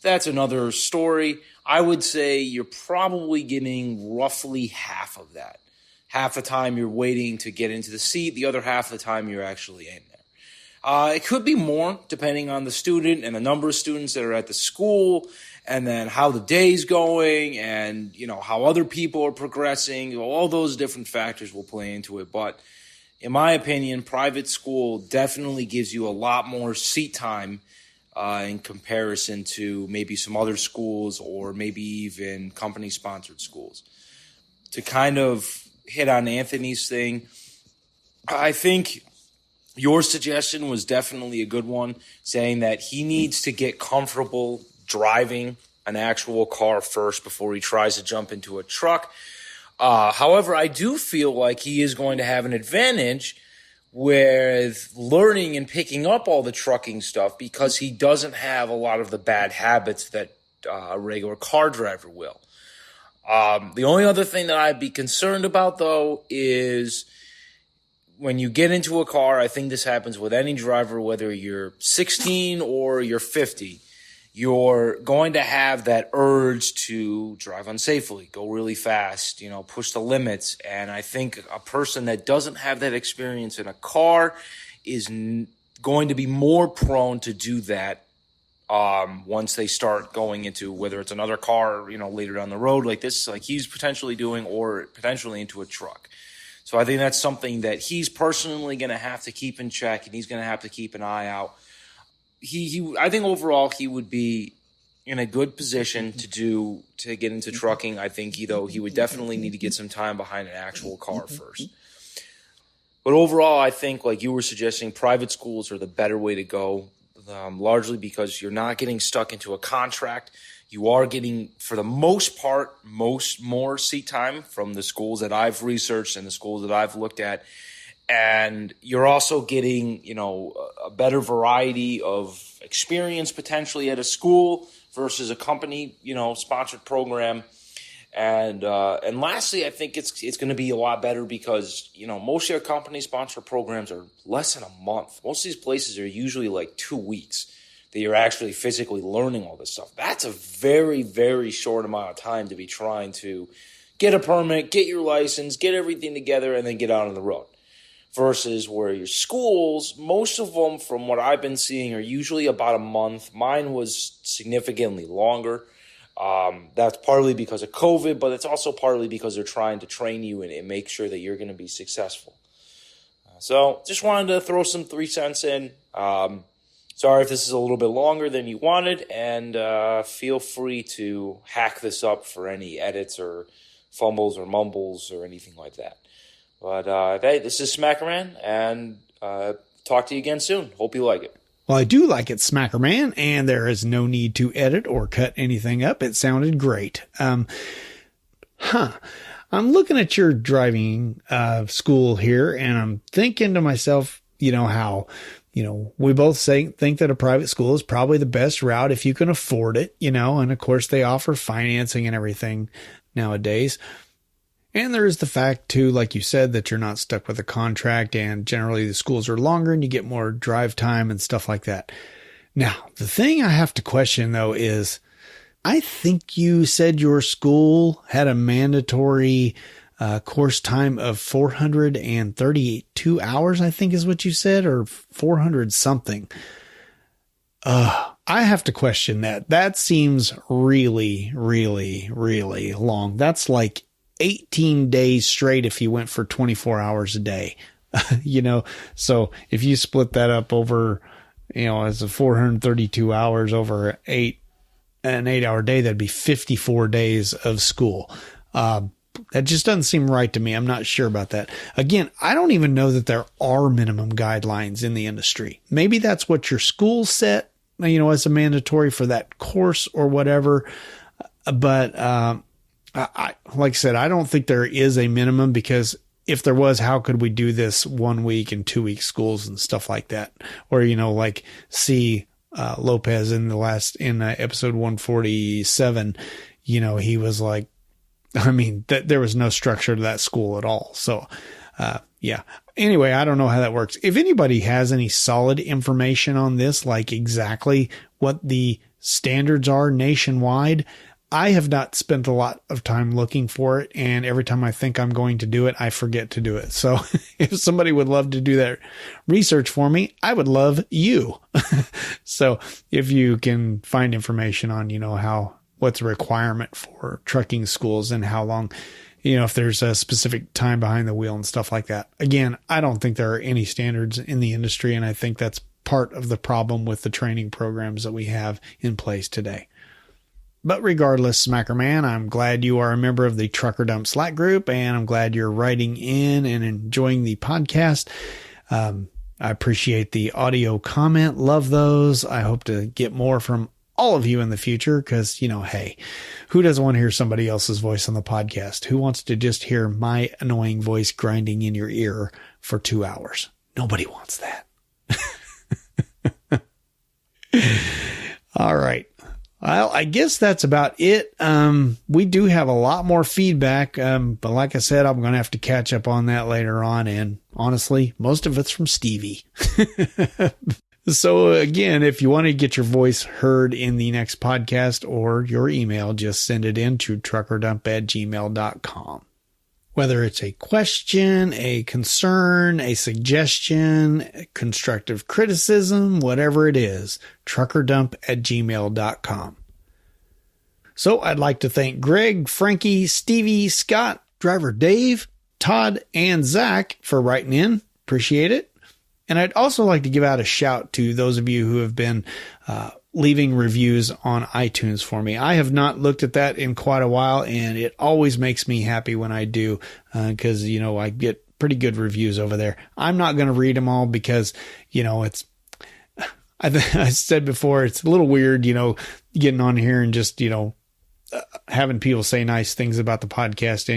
that's another story. I would say you're probably getting roughly half of that. Half the time you're waiting to get into the seat, the other half of the time you're actually in there. It could be more depending on the student and the number of students that are at the school, and then how the day's going, and how other people are progressing. All those different factors will play into it. But in my opinion, private school definitely gives you a lot more seat time in comparison to maybe some other schools or maybe even company-sponsored schools. To kind of hit on Anthony's thing, I think your suggestion was definitely a good one, saying that he needs to get comfortable driving an actual car first before he tries to jump into a truck. However, I do feel like he is going to have an advantage with learning and picking up all the trucking stuff because he doesn't have a lot of the bad habits that a regular car driver will. The only other thing that I'd be concerned about, though, is when you get into a car, I think this happens with any driver, whether you're 16 or you're 50, you're going to have that urge to drive unsafely, go really fast, push the limits. And I think a person that doesn't have that experience in a car is going to be more prone to do that once they start going into, whether it's another car, later down the road like this, like he's potentially doing, or potentially into a truck. So I think that's something that he's personally going to have to keep in check, and he's going to have to keep an eye out. I think overall he would be in a good position to get into trucking. I think he would definitely need to get some time behind an actual car first. But overall, I think, like you were suggesting, private schools are the better way to go, largely because you're not getting stuck into a contract. You are getting, for the most part, more seat time from the schools that I've researched and the schools that I've looked at. And you're also getting, a better variety of experience potentially at a school versus a company, sponsored program. And lastly, I think it's going to be a lot better because, most of your company sponsored programs are less than a month. Most of these places are usually like 2 weeks that you're actually physically learning all this stuff. That's a very, very short amount of time to be trying to get a permit, get your license, get everything together, and then get out on the road. Versus where your schools, most of them, from what I've been seeing, are usually about a month. Mine was significantly longer. That's partly because of COVID, but it's also partly because they're trying to train you and make sure that you're going to be successful. So just wanted to throw some 3 cents in. Sorry if this is a little bit longer than you wanted, and feel free to hack this up for any edits or fumbles or mumbles or anything like that. But hey, this is Smackerman, and talk to you again soon. Hope you like it. Well, I do like it, Smackerman, and there is no need to edit or cut anything up. It sounded great. I'm looking at your driving school here, and I'm thinking to myself, how, we both think that a private school is probably the best route if you can afford it, and of course they offer financing and everything nowadays. And there is the fact, too, like you said, that you're not stuck with a contract, and generally the schools are longer and you get more drive time and stuff like that. Now, the thing I have to question, though, is I think you said your school had a mandatory course time of 432 hours, I think is what you said, or 400 something. I have to question that. That seems really, really, really long. That's like 18 days straight if you went for 24 hours a day, so if you split that up over, as a 432 hours over an 8-hour day, that'd be 54 days of school. That just doesn't seem right to me. I'm not sure about that. Again, I don't even know that there are minimum guidelines in the industry. Maybe that's what your school set, as a mandatory for that course or whatever. But, I like I said, I don't think there is a minimum, because if there was, how could we do this 1 week and 2 week schools and stuff like that? Or, like Lopez in episode 147, he was like, there was no structure to that school at all. So, yeah. Anyway, I don't know how that works. If anybody has any solid information on this, like exactly what the standards are nationwide, I have not spent a lot of time looking for it, and every time I think I'm going to do it, I forget to do it. So if somebody would love to do that research for me, I would love you. So if you can find information on, what's a requirement for trucking schools and how long, if there's a specific time behind the wheel and stuff like that. Again, I don't think there are any standards in the industry, and I think that's part of the problem with the training programs that we have in place today. But regardless, Smackerman, I'm glad you are a member of the Trucker Dump Slack group, and I'm glad you're writing in and enjoying the podcast. I appreciate the audio comment. Love those. I hope to get more from all of you in the future, because, hey, who doesn't want to hear somebody else's voice on the podcast? Who wants to just hear my annoying voice grinding in your ear for 2 hours? Nobody wants that. All right. Well, I guess that's about it. We do have a lot more feedback, but like I said, I'm going to have to catch up on that later on. And honestly, most of it's from Stevie. So again, if you want to get your voice heard in the next podcast or your email, just send it in to truckerdump@gmail.com. Whether it's a question, a concern, a suggestion, constructive criticism, whatever it is, truckerdump@gmail.com. So I'd like to thank Greg, Frankie, Stevie, Scott, driver Dave, Todd, and Zach for writing in. Appreciate it. And I'd also like to give out a shout to those of you who have been leaving reviews on iTunes for me. I have not looked at that in quite a while, and it always makes me happy when I do, because, I get pretty good reviews over there. I'm not going to read them all because, it's, I said before, it's a little weird, getting on here and just, having people say nice things about the podcast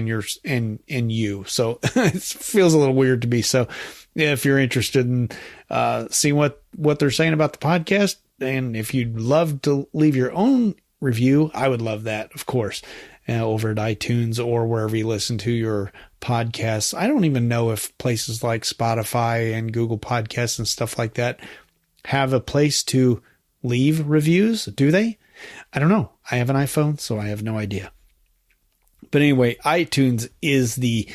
and you. So it feels a little weird to me. So if you're interested in seeing what they're saying about the podcast, and if you'd love to leave your own review, I would love that, of course, over at iTunes or wherever you listen to your podcasts. I don't even know if places like Spotify and Google Podcasts and stuff like that have a place to leave reviews. Do they? I don't know. I have an iPhone, so I have no idea. But anyway, iTunes is the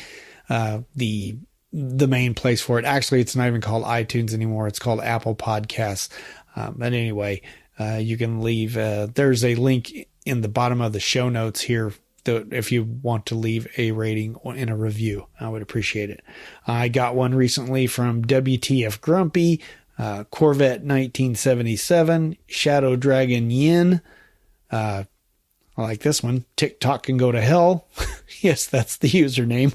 main place for it. Actually, it's not even called iTunes anymore. It's called Apple Podcasts. But anyway, you can leave, there's a link in the bottom of the show notes here that if you want to leave a rating in a review, I would appreciate it. I got one recently from WTF Grumpy, Corvette 1977, Shadow Dragon Yin. I like this one. TikTok can go to hell. Yes, that's the username.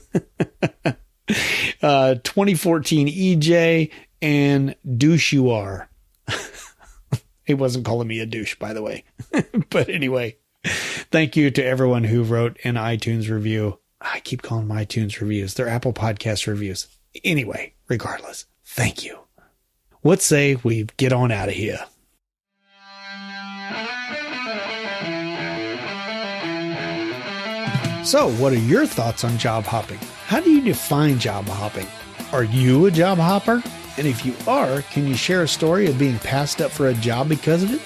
2014 EJ, and douche you are. He wasn't calling me a douche, by the way. But anyway, thank you to everyone who wrote an iTunes review. I keep calling them iTunes reviews. They're Apple Podcast reviews. Anyway, regardless, thank you. What say we get on out of here? So, what are your thoughts on job hopping? How do you define job hopping? Are you a job hopper? And if you are, can you share a story of being passed up for a job because of it?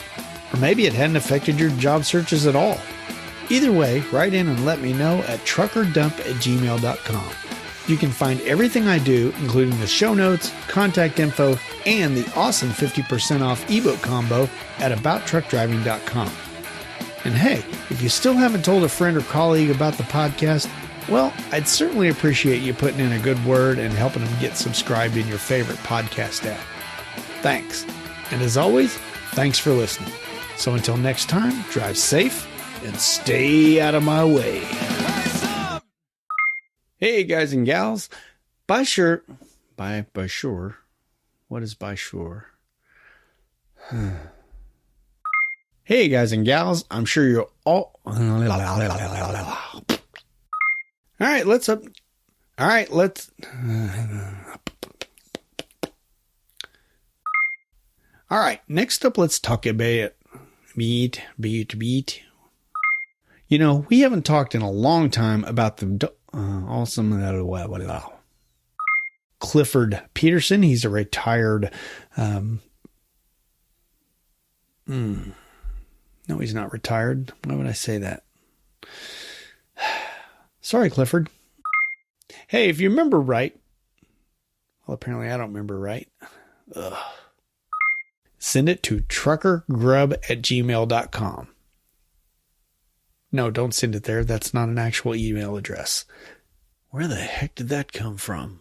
Or maybe it hadn't affected your job searches at all. Either way, write in and let me know at truckerdump@gmail.com. You can find everything I do, including the show notes, contact info, and the awesome 50% off ebook combo at abouttruckdriving.com. And hey, if you still haven't told a friend or colleague about the podcast, well, I'd certainly appreciate you putting in a good word and helping them get subscribed in your favorite podcast app. Thanks. And as always, thanks for listening. So until next time, drive safe and stay out of my way. Hey guys and gals, by sure. What is by sure? Hey guys and gals, I'm sure you're all. All right, let's. All right, next up, let's talk about beat. You know, we haven't talked in a long time about the awesome Clifford Peterson. He's a retired. No, he's not retired. Why would I say that? Sorry, Clifford. Hey, if you remember right. Well, apparently I don't remember right. Ugh. Send it to truckergrub@gmail.com. No, don't send it there. That's not an actual email address. Where the heck did that come from?